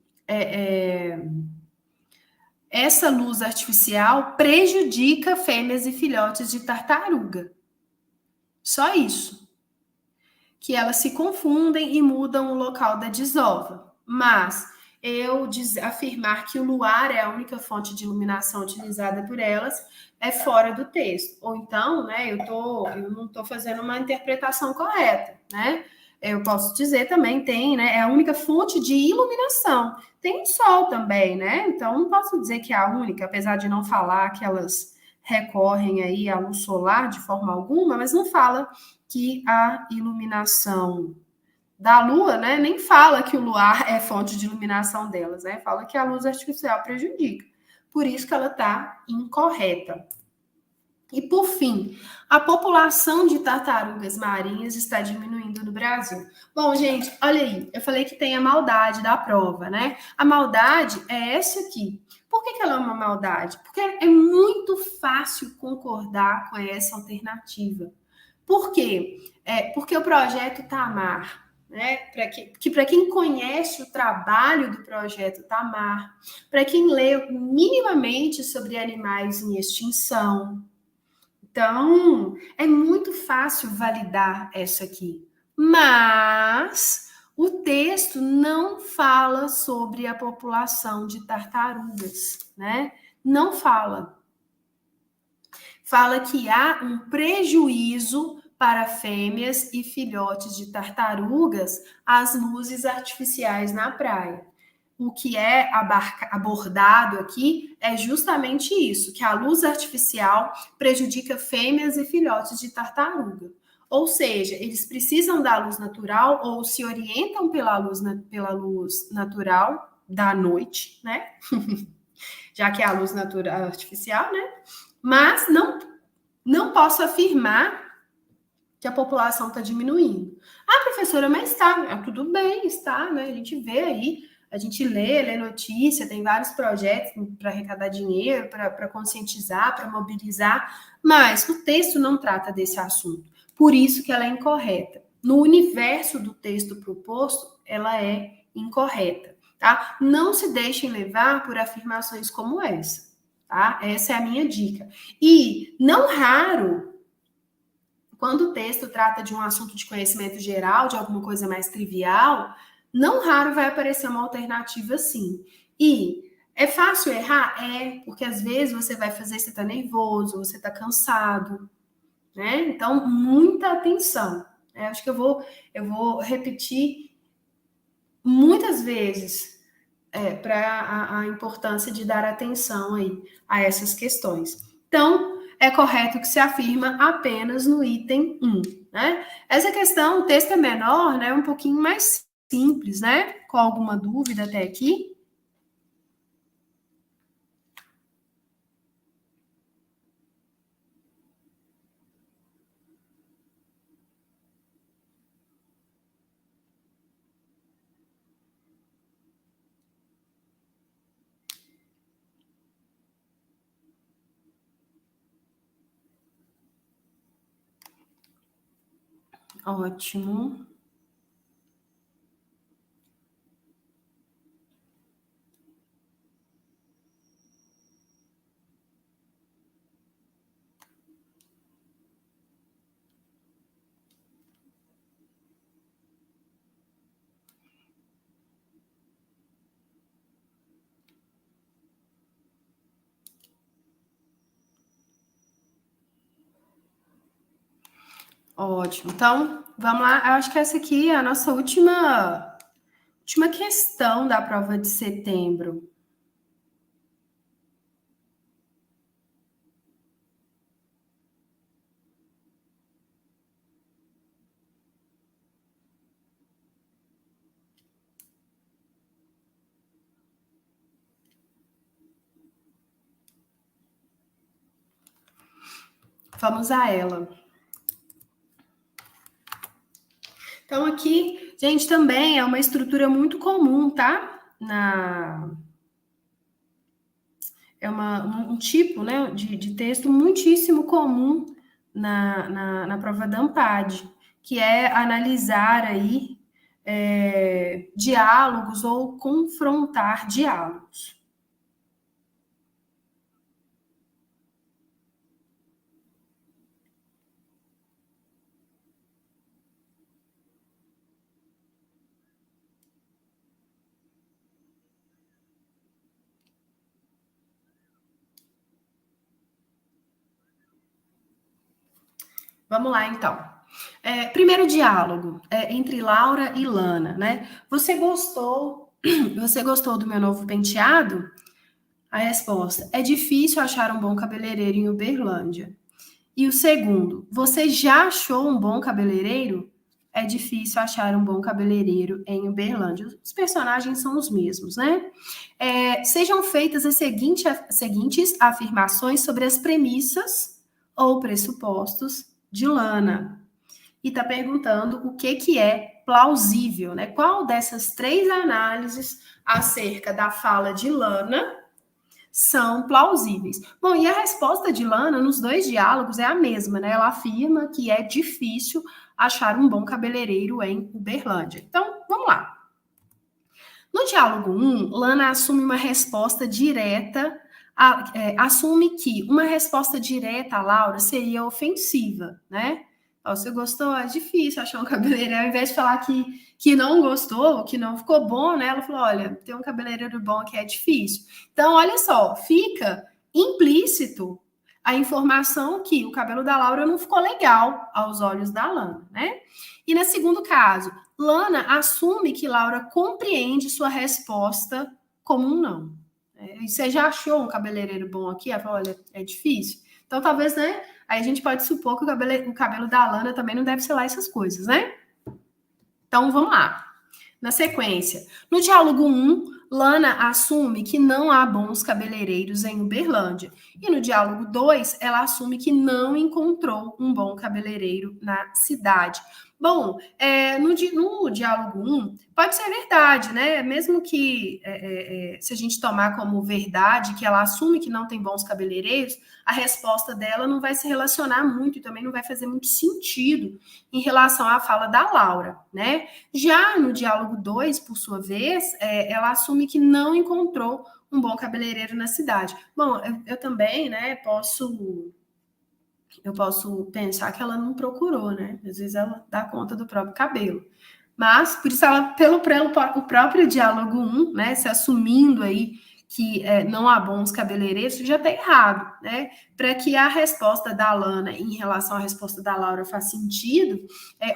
A: essa luz artificial prejudica fêmeas e filhotes de tartaruga. Só isso. Que elas se confundem e mudam o local da desova. Mas eu afirmar que o luar é a única fonte de iluminação utilizada por elas é fora do texto. Ou então, né, eu não estou fazendo uma interpretação correta, né? Eu posso dizer também, tem, né? É a única fonte de iluminação. Tem o sol também, né? Então, não posso dizer que é a única, apesar de não falar que elas recorrem aí à luz solar de forma alguma, mas não fala que a iluminação da Lua, né, nem fala que o luar é fonte de iluminação delas, né? Fala que a luz artificial prejudica. Por isso que ela está incorreta. E por fim, a população de tartarugas marinhas está diminuindo no Brasil. Bom, gente, olha aí, eu falei que tem a maldade da prova, né? A maldade é essa aqui. Por que ela é uma maldade? Porque é muito fácil concordar com essa alternativa. Por quê? Porque o projeto Tamar, né? Para quem conhece o trabalho do projeto Tamar, para quem lê minimamente sobre animais em extinção, então, é muito fácil validar essa aqui. Mas o texto não fala sobre a população de tartarugas, né? Não fala. Fala que há um prejuízo para fêmeas e filhotes de tartarugas às luzes artificiais na praia. O que é abordado aqui é justamente isso, que a luz artificial prejudica fêmeas e filhotes de tartaruga. Ou seja, eles precisam da luz natural ou se orientam pela luz natural da noite, né? Já que é a luz natural artificial, né? Mas não posso afirmar que a população está diminuindo. Ah, professora, mas está, tudo bem, está, né? A gente vê aí, a gente lê notícia, tem vários projetos para arrecadar dinheiro, para conscientizar, para mobilizar, mas o texto não trata desse assunto. Por isso que ela é incorreta. No universo do texto proposto, ela é incorreta, tá? Não se deixem levar por afirmações como essa, tá? Essa é a minha dica. E não raro, quando o texto trata de um assunto de conhecimento geral, de alguma coisa mais trivial, não raro vai aparecer uma alternativa assim. E é fácil errar? É, porque às vezes você vai fazer, você está nervoso, você está cansado, né? Então, muita atenção. Acho que eu vou repetir muitas vezes para a importância de dar atenção aí a essas questões. Então, é correto que se afirma apenas no item 1, né? Essa questão, o texto é menor, né? Um pouquinho mais simples, né? Com alguma dúvida até aqui? Ótimo. Ótimo. Então, vamos lá. Eu acho que essa aqui é a nossa última questão da prova de setembro. Vamos a ela. Então, aqui, gente, também é uma estrutura muito comum, tá? É um tipo, né, de texto muitíssimo comum na prova da ANPAD, que é analisar aí diálogos ou confrontar diálogos. Vamos lá, então. Primeiro diálogo entre Laura e Lana, né? Você gostou do meu novo penteado? A resposta: é difícil achar um bom cabeleireiro em Uberlândia. E o segundo: você já achou um bom cabeleireiro? É difícil achar um bom cabeleireiro em Uberlândia. Os personagens são os mesmos, né? Sejam feitas as seguintes afirmações sobre as premissas ou pressupostos de Lana. E está perguntando o que é plausível, né? Qual dessas três análises acerca da fala de Lana são plausíveis? Bom, e a resposta de Lana nos dois diálogos é a mesma, né? Ela afirma que é difícil achar um bom cabeleireiro em Uberlândia. Então, vamos lá. No diálogo 1, Lana assume uma resposta direta, assume que uma resposta direta a Laura seria ofensiva, né? Ó, você gostou? É difícil achar um cabeleireiro. Ao invés de falar que não gostou, que não ficou bom, né? Ela falou: olha, tem um cabeleireiro bom aqui é difícil. Então, olha só, fica implícito a informação que o cabelo da Laura não ficou legal aos olhos da Lana, né? E no segundo caso, Lana assume que Laura compreende sua resposta como um não. Você já achou um cabeleireiro bom aqui? Ela fala: olha, é difícil. Então, talvez, né? Aí a gente pode supor que o cabelo da Lana também não deve ser lá essas coisas, né? Então, vamos lá. Na sequência, no diálogo 1, Lana assume que não há bons cabeleireiros em Uberlândia. E no diálogo 2, ela assume que não encontrou um bom cabeleireiro na cidade. Bom, no diálogo 1, pode ser verdade, né? Mesmo que se a gente tomar como verdade que ela assume que não tem bons cabeleireiros, a resposta dela não vai se relacionar muito e também não vai fazer muito sentido em relação à fala da Laura, né? Já no diálogo 2, por sua vez, ela assume que não encontrou um bom cabeleireiro na cidade. Bom, eu também, né, eu posso pensar que ela não procurou, né? Às vezes ela dá conta do próprio cabelo. Mas, por isso, ela, pelo o próprio diálogo 1, né, se assumindo aí que não há bons cabeleireiros, já está errado, né? Para que a resposta da Lana em relação à resposta da Laura faça sentido,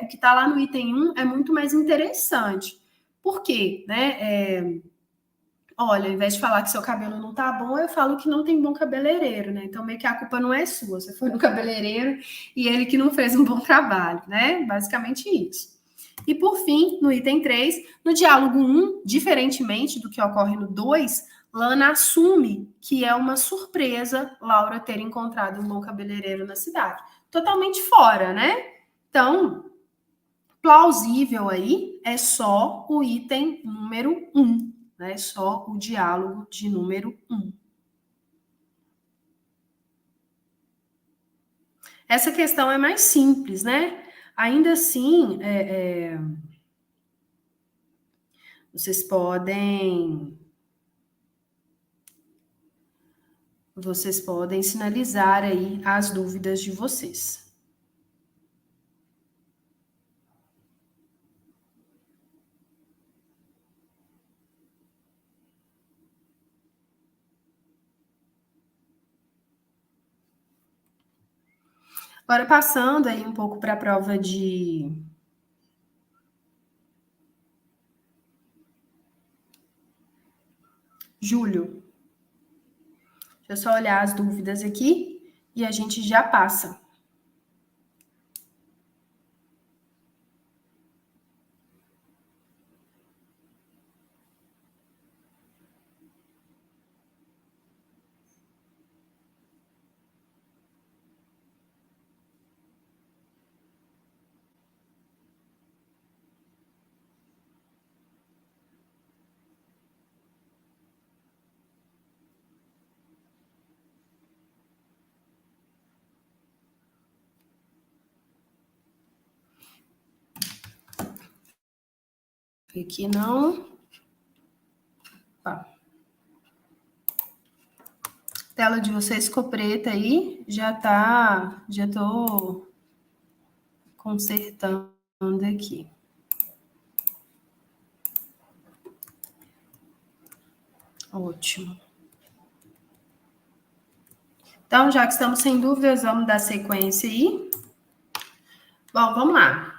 A: o que está lá no item 1 é muito mais interessante. Por quê? Né? Olha, ao invés de falar que seu cabelo não tá bom, eu falo que não tem bom cabeleireiro, né? Então, meio que a culpa não é sua. Você foi no cabeleireiro e ele que não fez um bom trabalho, né? Basicamente isso. E por fim, no item 3, no diálogo 1, diferentemente do que ocorre no 2, Lana assume que é uma surpresa Laura ter encontrado um bom cabeleireiro na cidade. Totalmente fora, né? Então, plausível aí é só o item número 1. Né? Só o diálogo de número 1. Essa questão é mais simples, né? Ainda assim, vocês podem sinalizar aí as dúvidas de vocês. Agora, passando aí um pouco para a prova de Júlio. Deixa eu só olhar as dúvidas aqui e a gente já passa. Aqui não. Tá. A tela de vocês ficou preta aí, já tô consertando aqui. Ótimo. Então, já que estamos sem dúvidas, vamos dar sequência aí. Bom, vamos lá.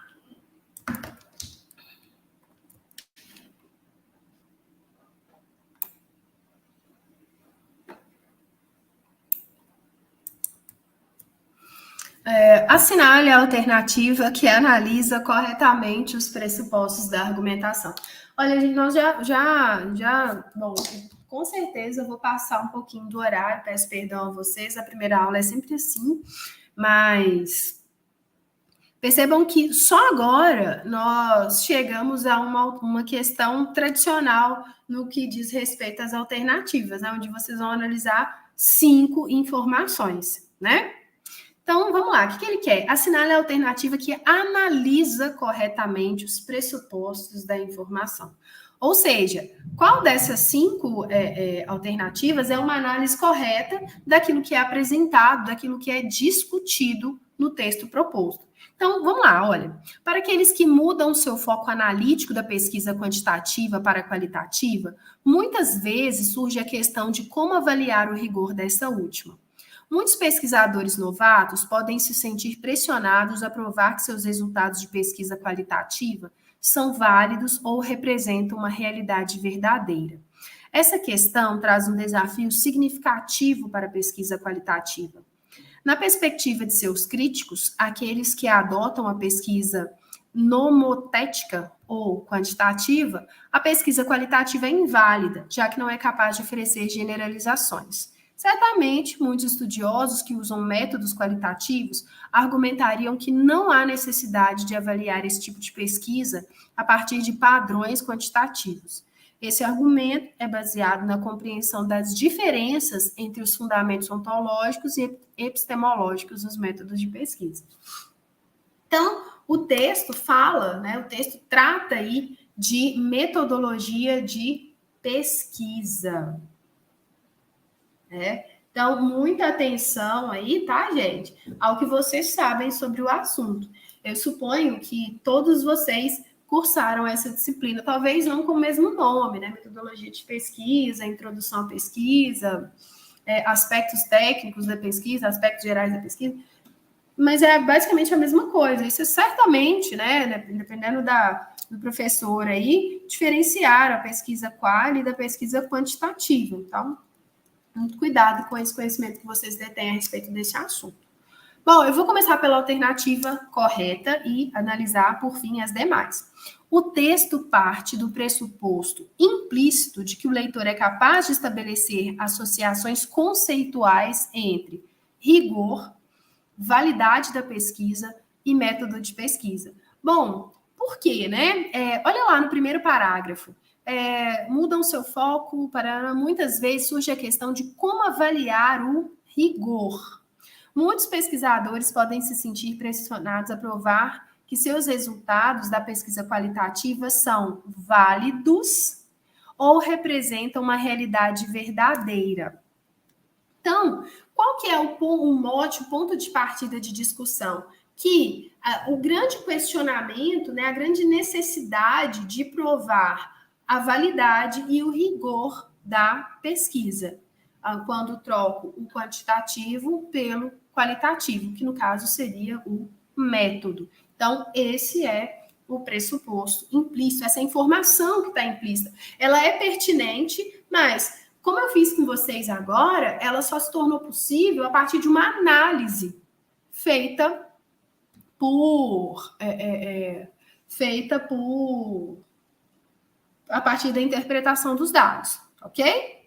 A: Assinale a alternativa que analisa corretamente os pressupostos da argumentação. Olha, gente, nós bom, com certeza eu vou passar um pouquinho do horário, peço perdão a vocês, a primeira aula é sempre assim, mas percebam que só agora nós chegamos a uma questão tradicional no que diz respeito às alternativas, né, onde vocês vão analisar 5 informações, né? Então, vamos lá. O que ele quer? Assinale a alternativa que analisa corretamente os pressupostos da informação. Ou seja, qual dessas 5 alternativas é uma análise correta daquilo que é apresentado, daquilo que é discutido no texto proposto. Então, vamos lá, olha. Para aqueles que mudam seu foco analítico da pesquisa quantitativa para a qualitativa, muitas vezes surge a questão de como avaliar o rigor dessa última. Muitos pesquisadores novatos podem se sentir pressionados a provar que seus resultados de pesquisa qualitativa são válidos ou representam uma realidade verdadeira. Essa questão traz um desafio significativo para a pesquisa qualitativa. Na perspectiva de seus críticos, aqueles que adotam a pesquisa nomotética ou quantitativa, a pesquisa qualitativa é inválida, já que não é capaz de oferecer generalizações. Certamente, muitos estudiosos que usam métodos qualitativos argumentariam que não há necessidade de avaliar esse tipo de pesquisa a partir de padrões quantitativos. Esse argumento é baseado na compreensão das diferenças entre os fundamentos ontológicos e epistemológicos dos métodos de pesquisa. Então, o texto fala, né, o texto trata aí de metodologia de pesquisa. Então, muita atenção aí, tá, gente, ao que vocês sabem sobre o assunto. Eu suponho que todos vocês cursaram essa disciplina, talvez não com o mesmo nome, né? Metodologia de pesquisa, introdução à pesquisa, aspectos técnicos da pesquisa, aspectos gerais da pesquisa, mas é basicamente a mesma coisa. Isso é certamente, né, dependendo do professor aí, diferenciar a pesquisa quali da pesquisa quantitativa. Então, muito cuidado com esse conhecimento que vocês detêm a respeito desse assunto. Bom, eu vou começar pela alternativa correta e analisar, por fim, as demais. O texto parte do pressuposto implícito de que o leitor é capaz de estabelecer associações conceituais entre rigor, validade da pesquisa e método de pesquisa. Bom, por quê, né? Olha lá no primeiro parágrafo. Mudam seu foco para... Muitas vezes surge a questão de como avaliar o rigor. Muitos pesquisadores podem se sentir pressionados a provar que seus resultados da pesquisa qualitativa são válidos ou representam uma realidade verdadeira. Então, qual que é o mote, o ponto de partida de discussão? Que o grande questionamento, né, a grande necessidade de provar a validade e o rigor da pesquisa, quando troco o quantitativo pelo qualitativo, que no caso seria o método. Então, esse é o pressuposto implícito, essa informação que está implícita. Ela é pertinente, mas Como eu fiz com vocês agora, ela só se tornou possível a partir de uma análise feita a partir da interpretação dos dados, ok?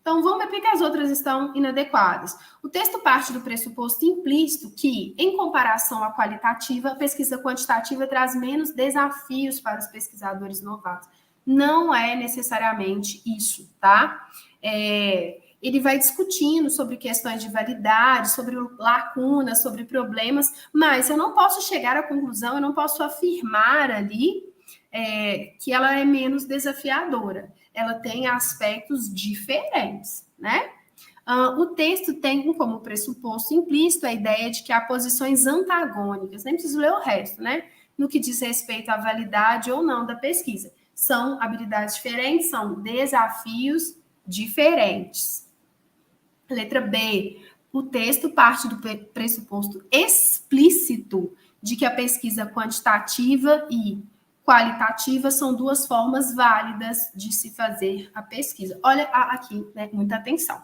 A: Então, vamos ver por que as outras estão inadequadas. O texto parte do pressuposto implícito que, em comparação à qualitativa, a pesquisa quantitativa traz menos desafios para os pesquisadores novatos. Não é necessariamente isso, tá? Ele vai discutindo sobre questões de validade, sobre lacunas, sobre problemas, mas eu não posso chegar à conclusão, eu não posso afirmar ali que ela é menos desafiadora. Ela tem aspectos diferentes, né? O texto tem como pressuposto implícito a ideia de que há posições antagônicas, nem preciso ler o resto, né? No que diz respeito à validade ou não da pesquisa. São habilidades diferentes, são desafios diferentes. Letra B. O texto parte do pressuposto explícito de que a pesquisa quantitativa e qualitativa são duas formas válidas de se fazer a pesquisa. Olha aqui, né? Muita atenção.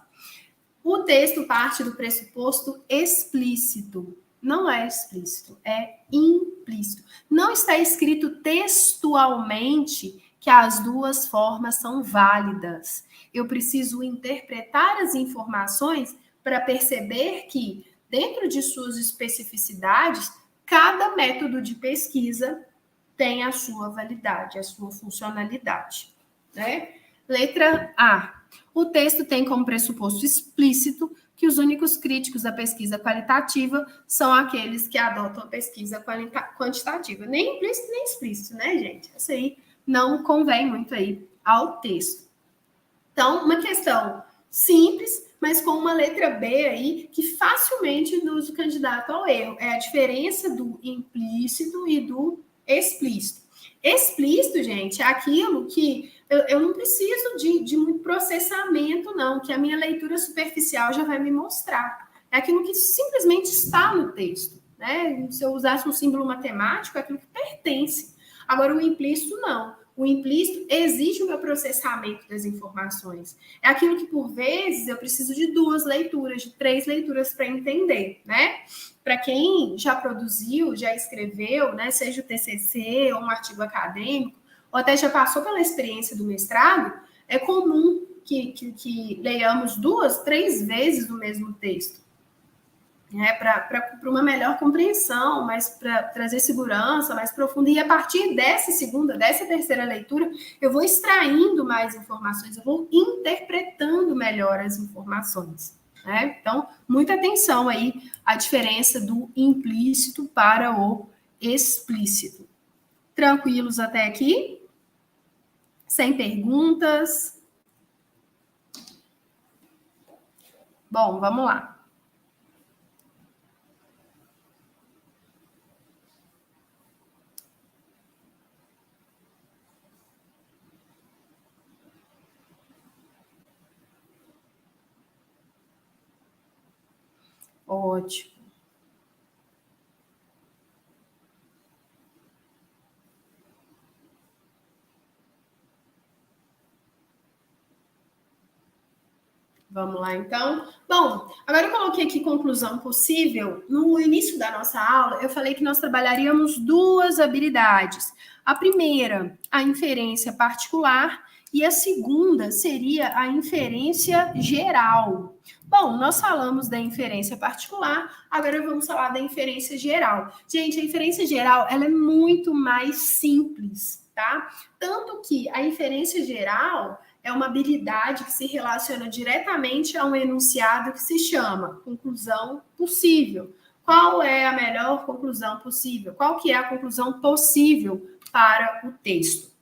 A: O texto parte do pressuposto explícito. Não é explícito, é implícito. Não está escrito textualmente que as duas formas são válidas. Eu preciso interpretar as informações para perceber que, dentro de suas especificidades, cada método de pesquisa tem a sua validade, a sua funcionalidade, né? Letra A. O texto tem como pressuposto explícito que os únicos críticos da pesquisa qualitativa são aqueles que adotam a pesquisa quantitativa. Nem implícito, nem explícito, né, gente? Isso aí não convém muito aí ao texto. Então, uma questão simples, mas com uma letra B aí, que facilmente induz o candidato ao erro. É a diferença do implícito e do explícito. Explícito, gente, é aquilo que eu não preciso de muito processamento, não, que a minha leitura superficial já vai me mostrar. É aquilo que simplesmente está no texto, né? Se eu usasse um símbolo matemático, é aquilo que pertence. Agora, o implícito, não. O implícito exige o meu processamento das informações. É aquilo que, por vezes, eu preciso de 2 leituras, de 3 leituras para entender, né? Para quem já produziu, já escreveu, né, seja o TCC ou um artigo acadêmico, ou até já passou pela experiência do mestrado, é comum que leiamos 2, 3 vezes o mesmo texto, né, para uma melhor compreensão, mas para trazer segurança mais profunda. E a partir dessa segunda, dessa terceira leitura, eu vou extraindo mais informações, eu vou interpretando melhor as informações. Né? Então, muita atenção aí à diferença do implícito para o explícito. Tranquilos até aqui? Sem perguntas? Bom, vamos lá. Ótimo. Vamos lá, então. Bom, agora eu coloquei aqui conclusão possível. No início da nossa aula, eu falei que nós trabalharíamos 2 habilidades. A primeira, a inferência particular, e a segunda seria a inferência geral. Bom, nós falamos da inferência particular, agora vamos falar da inferência geral. Gente, a inferência geral, ela é muito mais simples, tá? Tanto que a inferência geral é uma habilidade que se relaciona diretamente a um enunciado que se chama conclusão possível. Qual é a melhor conclusão possível? Qual que é a conclusão possível para o texto?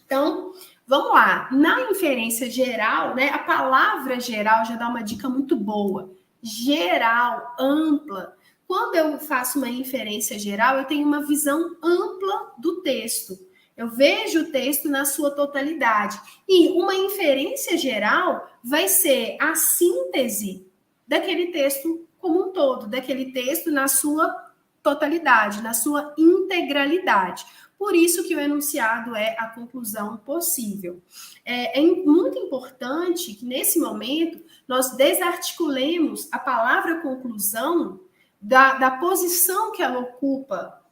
A: Então, vamos lá. Na inferência geral, né, a palavra geral já dá uma dica muito boa. Geral, ampla. Quando eu faço uma inferência geral, eu tenho uma visão ampla do texto. Eu vejo o texto na sua totalidade. E uma inferência geral vai ser a síntese daquele texto como um todo, daquele texto na sua totalidade, na sua integralidade. Por isso que o enunciado é a conclusão possível. É muito importante que, nesse momento, nós desarticulemos a palavra conclusão da posição que ela ocupa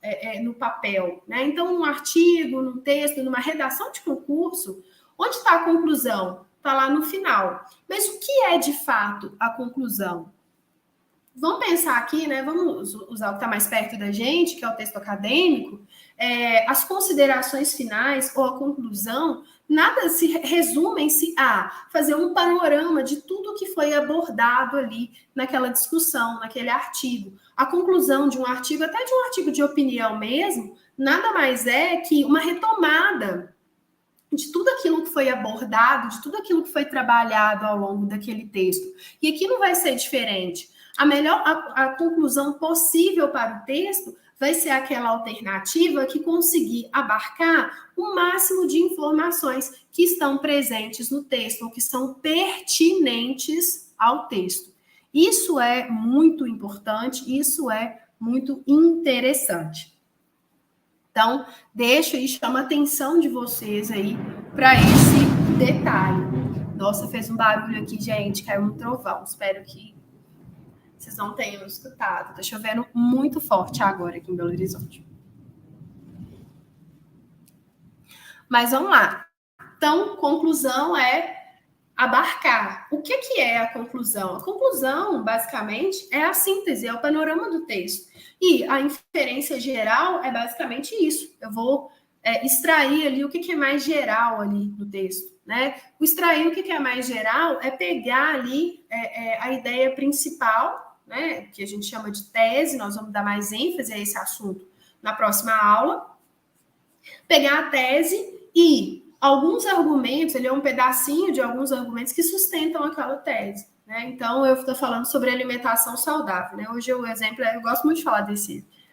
A: no papel, né? Então, num artigo, num texto, numa redação de concurso, onde está a conclusão? Está lá no final. Mas o que é, de fato, a conclusão? Vamos pensar aqui, né? Vamos usar o que está mais perto da gente, que é o texto acadêmico. As considerações finais ou a conclusão, nada se resumem-se a fazer um panorama de tudo que foi abordado ali naquela discussão, naquele artigo. A conclusão de um artigo, até de um artigo de opinião mesmo, nada mais é que uma retomada de tudo aquilo que foi abordado, de tudo aquilo que foi trabalhado ao longo daquele texto. E aqui não vai ser diferente. A conclusão possível para o texto vai ser aquela alternativa que conseguir abarcar o máximo de informações que estão presentes no texto ou que são pertinentes ao texto. Isso é muito importante, isso é muito interessante. Então, deixo e chamo a atenção de vocês aí para esse detalhe. Nossa, fez um barulho aqui, gente, caiu um trovão. Espero que vocês não tenham escutado. Tá chovendo muito forte agora aqui em Belo Horizonte. Mas vamos lá. Então, conclusão é abarcar. O que é a conclusão? A conclusão, basicamente, é a síntese, é o panorama do texto. E a inferência geral é basicamente isso. Eu vou extrair ali o que é mais geral ali no texto, né? O extrair o que é mais geral é pegar ali a ideia principal, né? Que a gente chama de tese, nós vamos dar mais ênfase a esse assunto na próxima aula. Pegar a tese e alguns argumentos, ele é um pedacinho de alguns argumentos que sustentam aquela tese, né? Então, eu estou falando sobre alimentação saudável, né? Hoje o exemplo, eu gosto muito de falar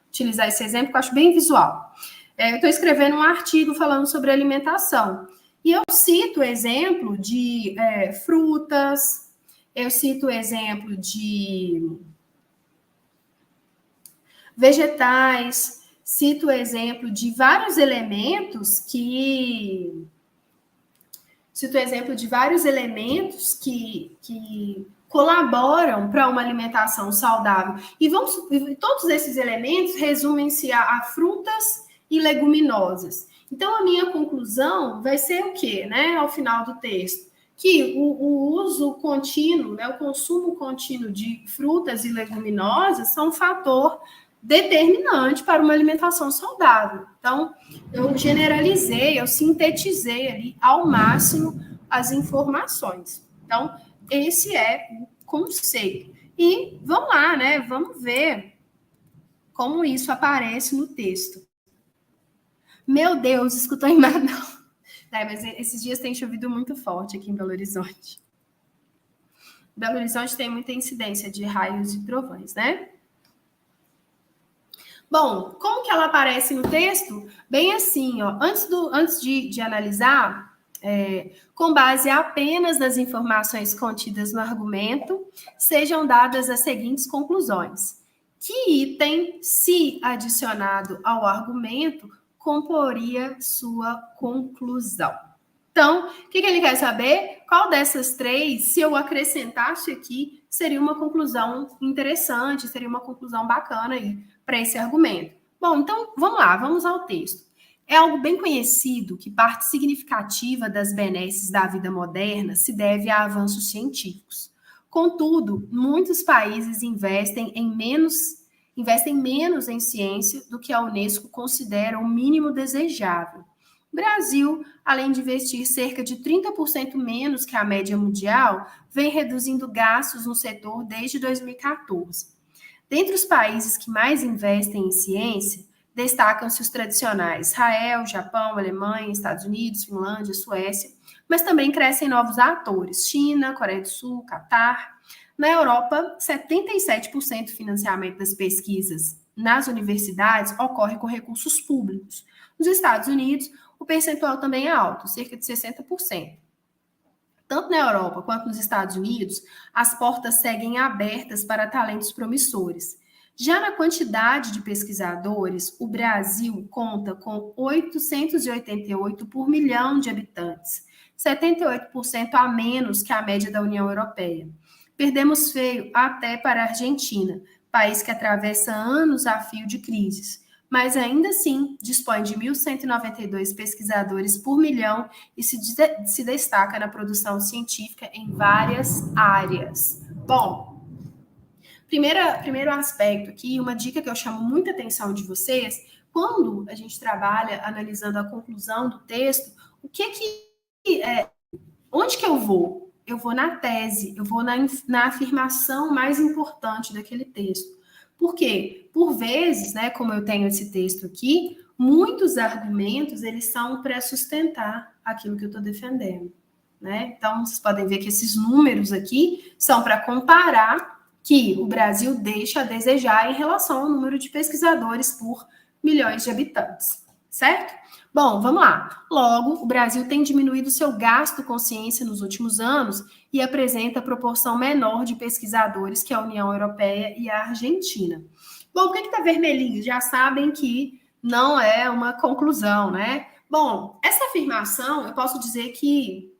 A: utilizar esse exemplo, que eu acho bem visual. Eu estou escrevendo um artigo falando sobre alimentação, e eu cito o exemplo de frutas, eu cito o exemplo de vegetais, cito o exemplo de vários elementos que colaboram para uma alimentação saudável. E todos esses elementos resumem-se a frutas e leguminosas. Então, a minha conclusão vai ser o quê, né, ao final do texto? Que o uso contínuo, né, o consumo contínuo de frutas e leguminosas são um fator determinante para uma alimentação saudável. Então, eu generalizei, eu sintetizei ali ao máximo as informações. Então, esse é o conceito. E vamos lá, né? Vamos ver como isso aparece no texto. Meu Deus, escutou em nada, não. Mas esses dias tem chovido muito forte aqui em Belo Horizonte. Belo Horizonte tem muita incidência de raios e trovões, né? Bom, como que ela aparece no texto? Bem assim, ó, antes de analisar, com base apenas nas informações contidas no argumento, sejam dadas as seguintes conclusões. Que item, se adicionado ao argumento, comporia sua conclusão? Então, o que ele quer saber? Qual dessas três, se eu acrescentasse aqui, seria uma conclusão interessante, seria uma conclusão bacana aí para esse argumento. Bom, então, vamos lá, vamos ao texto. É algo bem conhecido que parte significativa das benesses da vida moderna se deve a avanços científicos. Contudo, muitos países investem menos em ciência do que a Unesco considera o mínimo desejável. O Brasil, além de investir cerca de 30% menos que a média mundial, vem reduzindo gastos no setor desde 2014. Dentre os países que mais investem em ciência, destacam-se os tradicionais Israel, Japão, Alemanha, Estados Unidos, Finlândia, Suécia, mas também crescem novos atores, China, Coreia do Sul, Catar. Na Europa, 77% do financiamento das pesquisas nas universidades ocorre com recursos públicos. Nos Estados Unidos, o percentual também é alto, cerca de 60%. Tanto na Europa quanto nos Estados Unidos, as portas seguem abertas para talentos promissores. Já na quantidade de pesquisadores, o Brasil conta com 888 por milhão de habitantes, 78% a menos que a média da União Europeia. Perdemos feio até para a Argentina, país que atravessa anos a fio de crises, mas ainda assim dispõe de 1.192 pesquisadores por milhão e se destaca na produção científica em várias áreas. Bom, primeiro aspecto aqui, uma dica que eu chamo muita atenção de vocês, quando a gente trabalha analisando a conclusão do texto, onde que eu vou? Eu vou na tese, eu vou na afirmação mais importante daquele texto. Por quê? Por vezes, né, como eu tenho esse texto aqui, muitos argumentos, eles são para sustentar aquilo que eu estou defendendo, né? Então, vocês podem ver que esses números aqui são para comparar que o Brasil deixa a desejar em relação ao número de pesquisadores por milhões de habitantes, certo? Bom, vamos lá. Logo, o Brasil tem diminuído seu gasto com ciência nos últimos anos e apresenta proporção menor de pesquisadores que a União Europeia e a Argentina. Bom, por que está vermelhinho? Já sabem que não é uma conclusão, né? Bom, essa afirmação, eu posso dizer que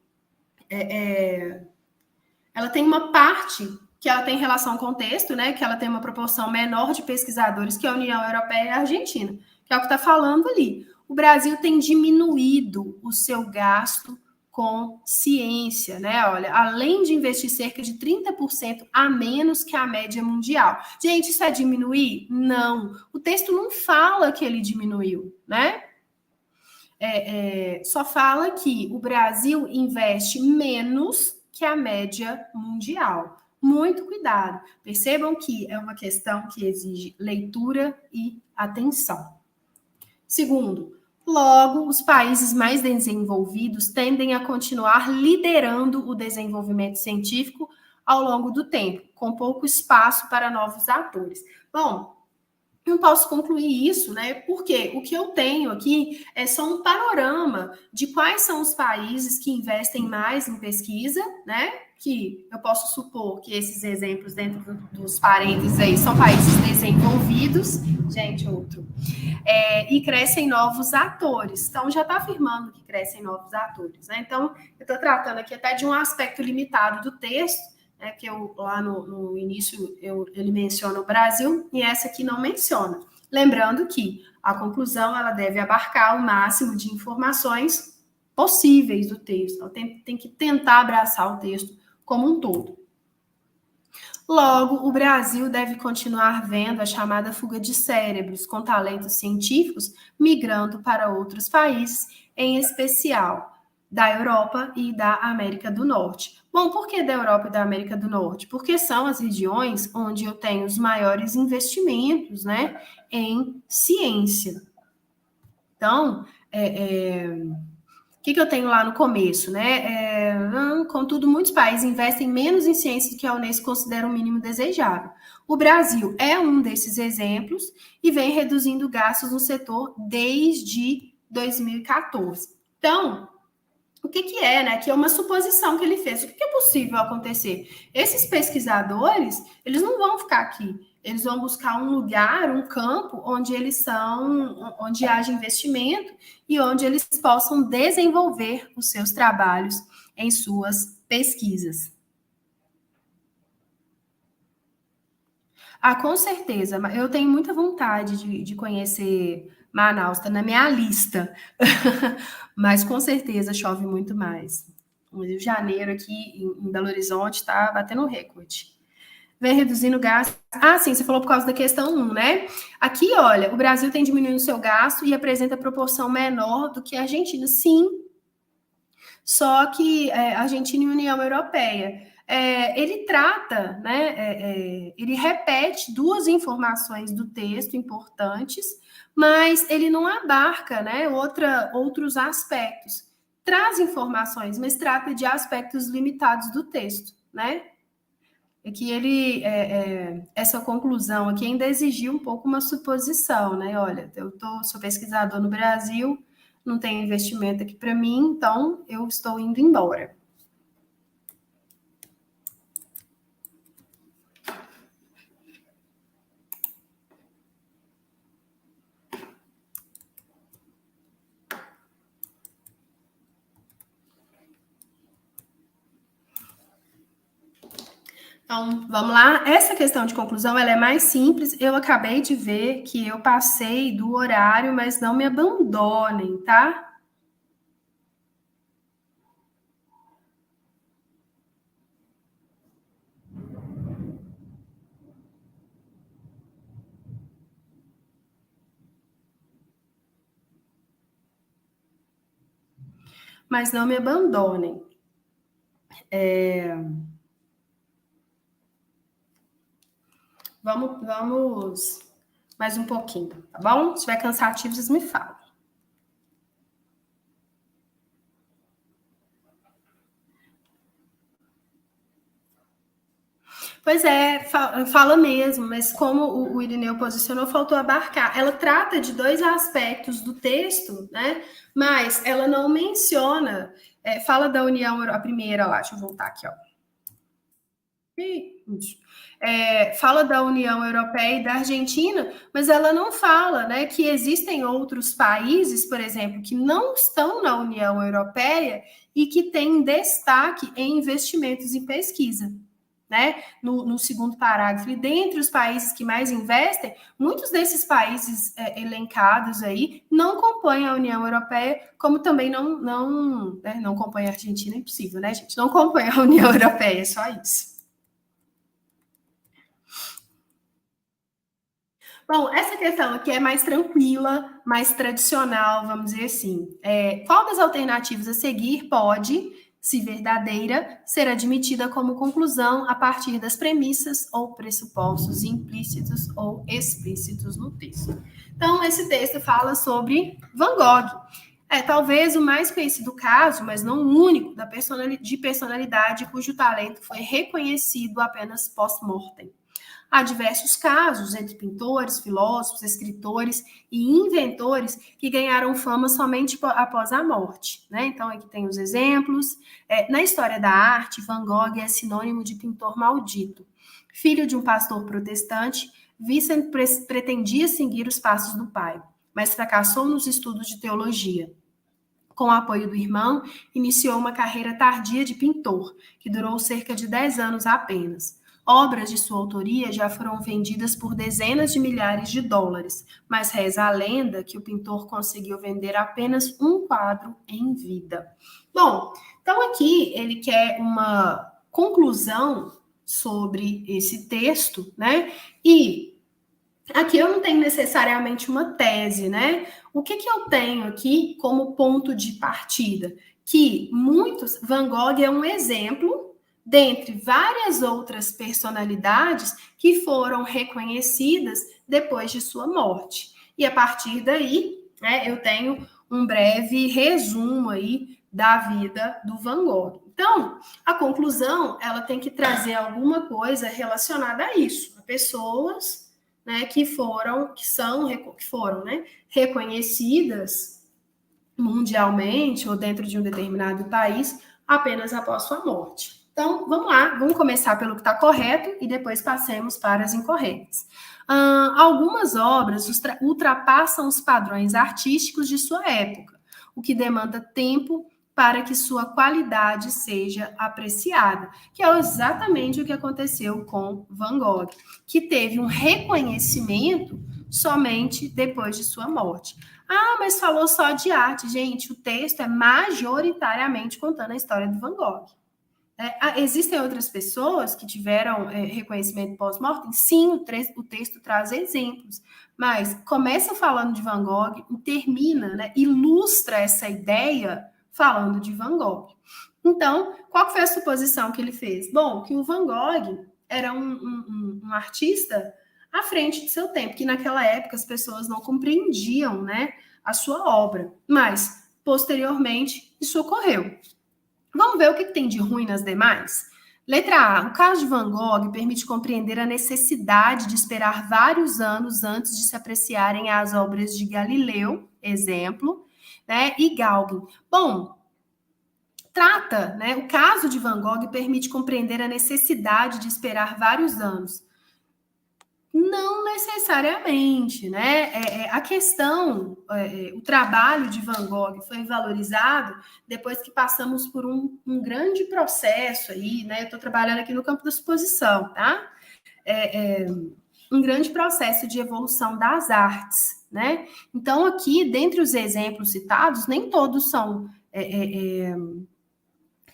A: ela tem uma parte que ela tem relação com o texto, né? Que ela tem uma proporção menor de pesquisadores que a União Europeia e a Argentina, que é o que está falando ali. O Brasil tem diminuído o seu gasto com ciência, né? Olha, além de investir cerca de 30% a menos que a média mundial. Gente, isso é diminuir? Não. O texto não fala que ele diminuiu, né? Só fala que o Brasil investe menos que a média mundial. Muito cuidado. Percebam que é uma questão que exige leitura e atenção. Segundo, logo, os países mais desenvolvidos tendem a continuar liderando o desenvolvimento científico ao longo do tempo, com pouco espaço para novos atores. Bom, não posso concluir isso, né? Porque o que eu tenho aqui é só um panorama de quais são os países que investem mais em pesquisa, né? Que eu posso supor que esses exemplos dentro dos parênteses aí são países desenvolvidos, gente, outro, e crescem novos atores. Então, já está afirmando que crescem novos atores, né? Então, eu estou tratando aqui até de um aspecto limitado do texto, que eu, lá no início ele menciona o Brasil, e essa aqui não menciona. Lembrando que a conclusão ela deve abarcar o máximo de informações possíveis do texto. Ela tem que tentar abraçar o texto como um todo. Logo, o Brasil deve continuar vendo a chamada fuga de cérebros com talentos científicos migrando para outros países, em especial da Europa e da América do Norte. Bom, por que da Europa e da América do Norte? Porque são as regiões onde eu tenho os maiores investimentos, né, em ciência. Então, o que eu tenho lá no começo, né? Contudo, muitos países investem menos em ciência do que a Unesco considera o mínimo desejável. O Brasil é um desses exemplos e vem reduzindo gastos no setor desde 2014. Então, o que é, né? Que é uma suposição que ele fez. O que é possível acontecer? Esses pesquisadores, eles não vão ficar aqui. Eles vão buscar um lugar, um campo onde onde haja investimento e onde eles possam desenvolver os seus trabalhos em suas pesquisas. Com certeza. Eu tenho muita vontade de conhecer Manaus, está na minha lista. Mas com certeza chove muito mais. O Rio de Janeiro aqui em Belo Horizonte está batendo recorde. Vem reduzindo o gasto. Sim, você falou por causa da questão 1, né? Aqui, olha, o Brasil tem diminuído o seu gasto e apresenta proporção menor do que a Argentina. Sim. Só que Argentina e União Europeia. Ele trata, né? Ele repete duas informações do texto importantes, mas ele não abarca, né, outros aspectos. Traz informações, mas trata de aspectos limitados do texto, né? É que ele, essa conclusão aqui ainda exigiu um pouco uma suposição, né? Olha, sou pesquisador no Brasil, não tem investimento aqui para mim, então eu estou indo embora. Então, vamos lá. Essa questão de conclusão, ela é mais simples. Eu acabei de ver que eu passei do horário, mas não me abandonem, tá? Mas não me abandonem. Vamos mais um pouquinho, tá bom? Se tiver cansativo, vocês me falam. Pois é, fala mesmo, mas como o Irineu posicionou, faltou abarcar. Ela trata de dois aspectos do texto, né? Mas ela não menciona, fala da União Europeia, a primeira lá, deixa eu voltar aqui, ó. Fala da União Europeia e da Argentina, mas ela não fala, né, que existem outros países, por exemplo, que não estão na União Europeia e que têm destaque em investimentos em pesquisa. Né? No segundo parágrafo, e dentre os países que mais investem, muitos desses países elencados aí não compõem a União Europeia, como também não compõem a Argentina, é impossível, né, gente? Não compõem a União Europeia, é só isso. Bom, essa questão aqui é mais tranquila, mais tradicional, vamos dizer assim. Qual das alternativas a seguir pode, se verdadeira, ser admitida como conclusão a partir das premissas ou pressupostos implícitos ou explícitos no texto? Então, esse texto fala sobre Van Gogh. Talvez o mais conhecido caso, mas não o único, de personalidade cujo talento foi reconhecido apenas pós-mortem. Há diversos casos entre pintores, filósofos, escritores e inventores que ganharam fama somente após a morte. Né? Então, aqui tem os exemplos. Na história da arte, Van Gogh é sinônimo de pintor maldito. Filho de um pastor protestante, Vincent pretendia seguir os passos do pai, mas fracassou nos estudos de teologia. Com o apoio do irmão, iniciou uma carreira tardia de pintor, que durou cerca de 10 anos apenas. Obras de sua autoria já foram vendidas por dezenas de milhares de dólares, mas reza a lenda que o pintor conseguiu vender apenas um quadro em vida. Bom, então aqui ele quer uma conclusão sobre esse texto, né? E aqui eu não tenho necessariamente uma tese, né? O que eu tenho aqui como ponto de partida? Que Van Gogh é um exemplo dentre várias outras personalidades que foram reconhecidas depois de sua morte. E a partir daí, né, eu tenho um breve resumo aí da vida do Van Gogh. Então, a conclusão, ela tem que trazer alguma coisa relacionada a isso, a pessoas, né, que foram né, reconhecidas mundialmente ou dentro de um determinado país apenas após sua morte. Então, vamos lá, vamos começar pelo que está correto e depois passemos para as incorretas. Algumas obras ultrapassam os padrões artísticos de sua época, o que demanda tempo para que sua qualidade seja apreciada, que é exatamente o que aconteceu com Van Gogh, que teve um reconhecimento somente depois de sua morte. Mas falou só de arte. Gente, o texto é majoritariamente contando a história do Van Gogh. Existem outras pessoas que tiveram reconhecimento pós-mortem? Sim, o texto traz exemplos, mas começa falando de Van Gogh e termina, né, ilustra essa ideia falando de Van Gogh. Então, qual foi a suposição que ele fez? Bom, que o Van Gogh era um artista à frente de seu tempo, que naquela época as pessoas não compreendiam, né, a sua obra, mas posteriormente isso ocorreu. Vamos ver o que tem de ruim nas demais? Letra A. O caso de Van Gogh permite compreender a necessidade de esperar vários anos antes de se apreciarem as obras de Galileu, exemplo, né, e Gauguin. Bom, trata, né, o caso de Van Gogh permite compreender a necessidade de esperar vários anos. Não necessariamente, né? A questão, o trabalho de Van Gogh foi valorizado depois que passamos por um grande processo aí, né? Eu estou trabalhando aqui no campo da exposição, tá? Um grande processo de evolução das artes, né? Então, aqui, dentre os exemplos citados, nem todos são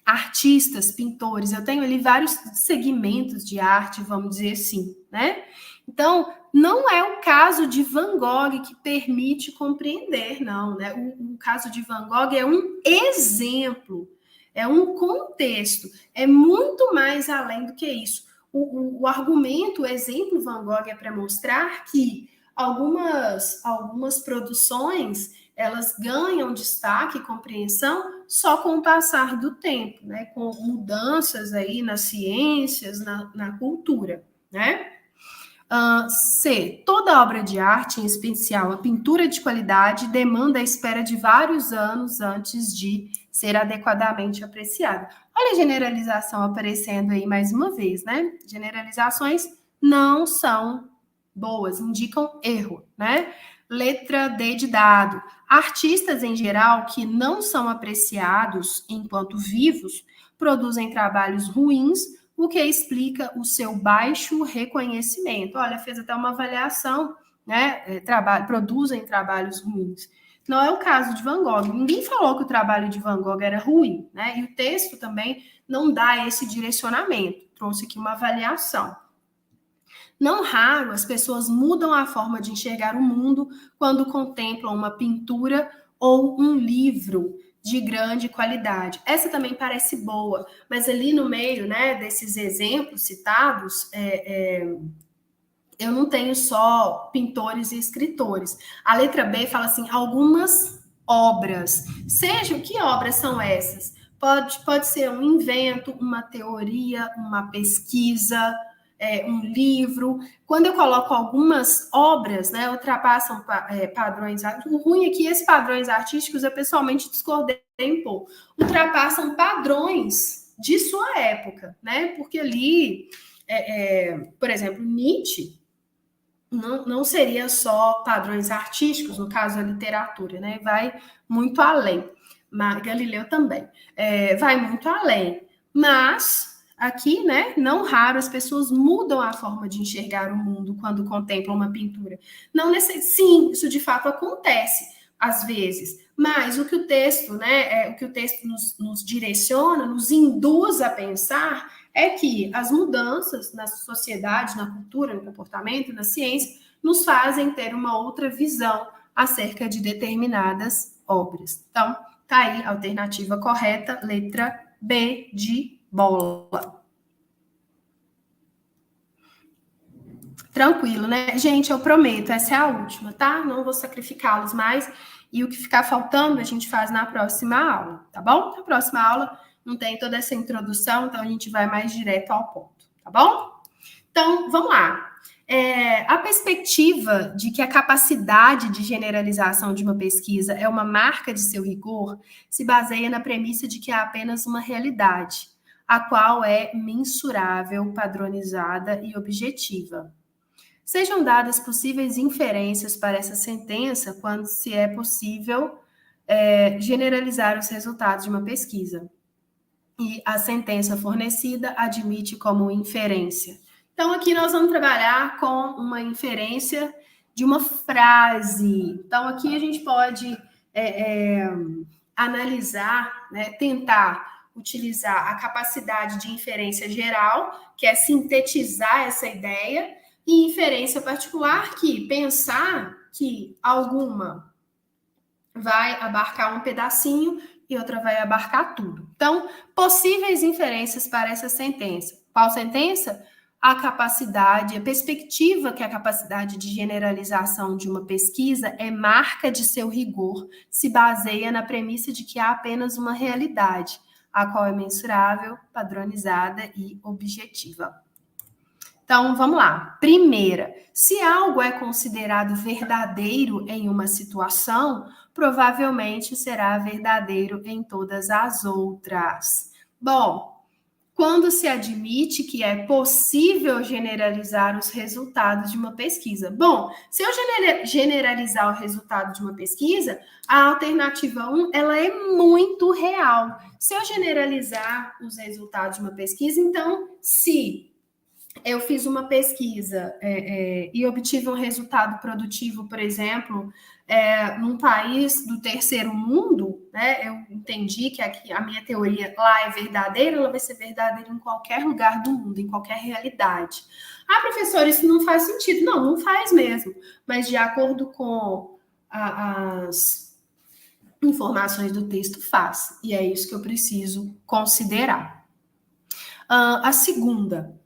A: artistas, pintores. Eu tenho ali vários segmentos de arte, vamos dizer assim, né? Então, não é o caso de Van Gogh que permite compreender, não, né? O caso de Van Gogh é um exemplo, é um contexto, é muito mais além do que isso. O argumento, o exemplo Van Gogh é para mostrar que algumas produções elas ganham destaque e compreensão só com o passar do tempo, né? Com mudanças aí nas ciências, na cultura, né? C. Toda obra de arte, em especial a pintura de qualidade, demanda a espera de vários anos antes de ser adequadamente apreciada. Olha a generalização aparecendo aí mais uma vez, né? Generalizações não são boas, indicam erro, né? Letra D de dado. Artistas, em geral, que não são apreciados enquanto vivos, produzem trabalhos ruins, o que explica o seu baixo reconhecimento. Olha, fez até uma avaliação, né? Produzem trabalhos ruins. Não é o caso de Van Gogh. Ninguém falou que o trabalho de Van Gogh era ruim, né? E o texto também não dá esse direcionamento. Trouxe aqui uma avaliação. Não raro, as pessoas mudam a forma de enxergar o mundo quando contemplam uma pintura ou um livro de grande qualidade. Essa também parece boa, mas ali no meio, né, desses exemplos citados, eu não tenho só pintores e escritores. A letra B fala assim, algumas obras. Seja, que obras são essas? Pode ser um invento, uma teoria, uma pesquisa, um livro. Quando eu coloco algumas obras, né, ultrapassam padrões. O ruim é que esses padrões artísticos eu pessoalmente discordei um pouco. Ultrapassam padrões de sua época, né? Porque ali, por exemplo, Nietzsche não seria só padrões artísticos, no caso a literatura, né? Vai muito além. Galileu também vai muito além. Mas aqui, né? Não raro as pessoas mudam a forma de enxergar o mundo quando contemplam uma pintura. Não sim, isso de fato acontece às vezes. Mas o que o texto, né? O que o texto nos direciona, nos induz a pensar é que as mudanças na sociedade, na cultura, no comportamento, na ciência, nos fazem ter uma outra visão acerca de determinadas obras. Então, tá aí a alternativa correta, letra B de bola. Tranquilo, né? Gente, eu prometo, essa é a última, tá? Não vou sacrificá-los mais. E o que ficar faltando, a gente faz na próxima aula, tá bom? Na próxima aula não tem toda essa introdução, então a gente vai mais direto ao ponto, tá bom? Então, vamos lá. A perspectiva de que a capacidade de generalização de uma pesquisa é uma marca de seu rigor se baseia na premissa de que há apenas uma realidade, a qual é mensurável, padronizada e objetiva. Sejam dadas possíveis inferências para essa sentença quando se é possível generalizar os resultados de uma pesquisa. E a sentença fornecida admite como inferência. Então, aqui nós vamos trabalhar com uma inferência de uma frase. Então, aqui a gente pode analisar, né, tentar utilizar a capacidade de inferência geral, que é sintetizar essa ideia, e inferência particular, que pensar que alguma vai abarcar um pedacinho e outra vai abarcar tudo. Então, possíveis inferências para essa sentença. Qual sentença? A capacidade, a perspectiva que a capacidade de generalização de uma pesquisa é marca de seu rigor, se baseia na premissa de que há apenas uma realidade, a qual é mensurável, padronizada e objetiva. Então, vamos lá. Primeira, se algo é considerado verdadeiro em uma situação, provavelmente será verdadeiro em todas as outras. Bom, quando se admite que é possível generalizar os resultados de uma pesquisa. Bom, se eu generalizar o resultado de uma pesquisa, a alternativa 1, ela é muito real. Se eu generalizar os resultados de uma pesquisa, então, se eu fiz uma pesquisa e obtive um resultado produtivo, por exemplo, num país do terceiro mundo, né, eu entendi que aqui a minha teoria lá é verdadeira, ela vai ser verdadeira em qualquer lugar do mundo, em qualquer realidade. Ah, professor, isso não faz sentido. Não, não faz mesmo. Mas de acordo com as informações do texto, faz. E é isso que eu preciso considerar. A segunda: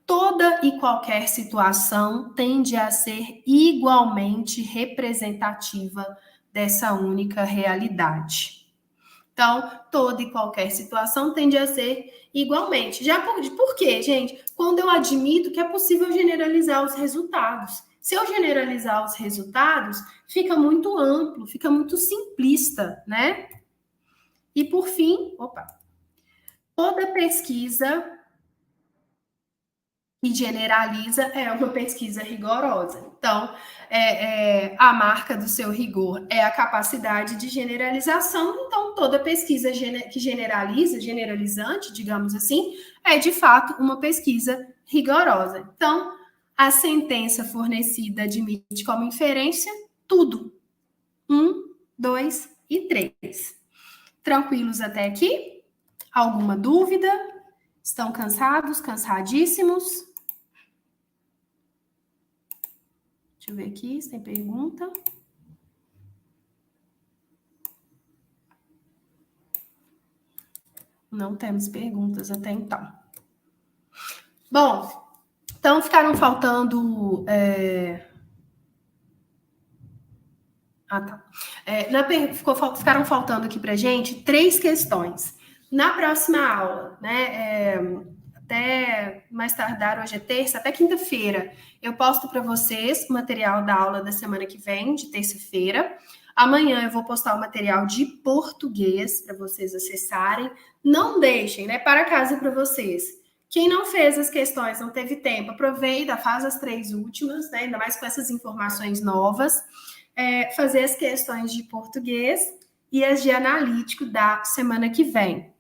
A: toda e qualquer situação tende a ser igualmente representativa dessa única realidade. Então, toda e qualquer situação tende a ser igualmente. Já por quê, gente? Quando eu admito que é possível generalizar os resultados. Se eu generalizar os resultados, fica muito amplo, fica muito simplista, né? E por fim, toda pesquisa que generaliza é uma pesquisa rigorosa. Então, a marca do seu rigor é a capacidade de generalização. Então, toda pesquisa que generaliza, generalizante, digamos assim, é de fato uma pesquisa rigorosa. Então, a sentença fornecida admite como inferência tudo. 1, 2 e 3. Tranquilos até aqui? Alguma dúvida? Estão cansados, cansadíssimos? Deixa eu ver aqui se tem pergunta. Não temos perguntas até então. Bom, então ficaram faltando... Ficaram faltando aqui para a gente 3 questões. Na próxima aula, né? Até mais tardar, hoje é terça, até quinta-feira, eu posto para vocês o material da aula da semana que vem, de terça-feira. Amanhã eu vou postar o material de português para vocês acessarem. Não deixem, né? Para casa para vocês. Quem não fez as questões, não teve tempo, aproveita, faz as 3 últimas, né? Ainda mais com essas informações novas. Fazer as questões de português e as de analítico da semana que vem.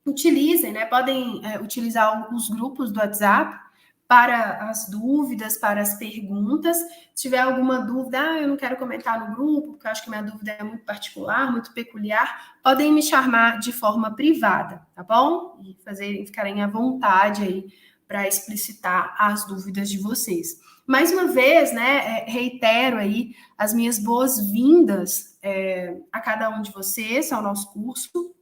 A: Utilizem, né? Podem utilizar os grupos do WhatsApp para as dúvidas, para as perguntas. Se tiver alguma dúvida, eu não quero comentar no grupo, porque eu acho que minha dúvida é muito particular, muito peculiar, podem me chamar de forma privada, tá bom? E ficarem à vontade aí para explicitar as dúvidas de vocês. Mais uma vez, né, reitero aí as minhas boas-vindas a cada um de vocês ao nosso curso.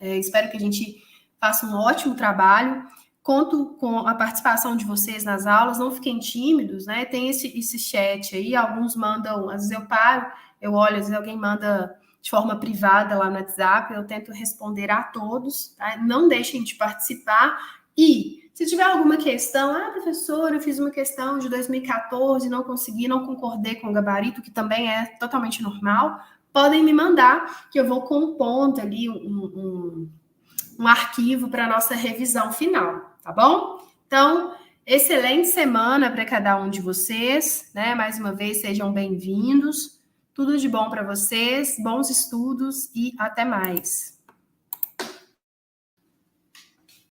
A: Espero que a gente faça um ótimo trabalho. Conto com a participação de vocês nas aulas, não fiquem tímidos, né? Tem esse chat aí, alguns mandam, às vezes eu paro, eu olho, às vezes alguém manda de forma privada lá no WhatsApp, eu tento responder a todos, tá? Não deixem de participar. E se tiver alguma questão, professor, eu fiz uma questão de 2014, não consegui, não concordei com o gabarito, que também é totalmente normal, podem me mandar, que eu vou compondo ali um arquivo para a nossa revisão final, tá bom? Então, excelente semana para cada um de vocês, né? Mais uma vez, sejam bem-vindos. Tudo de bom para vocês, bons estudos e até mais.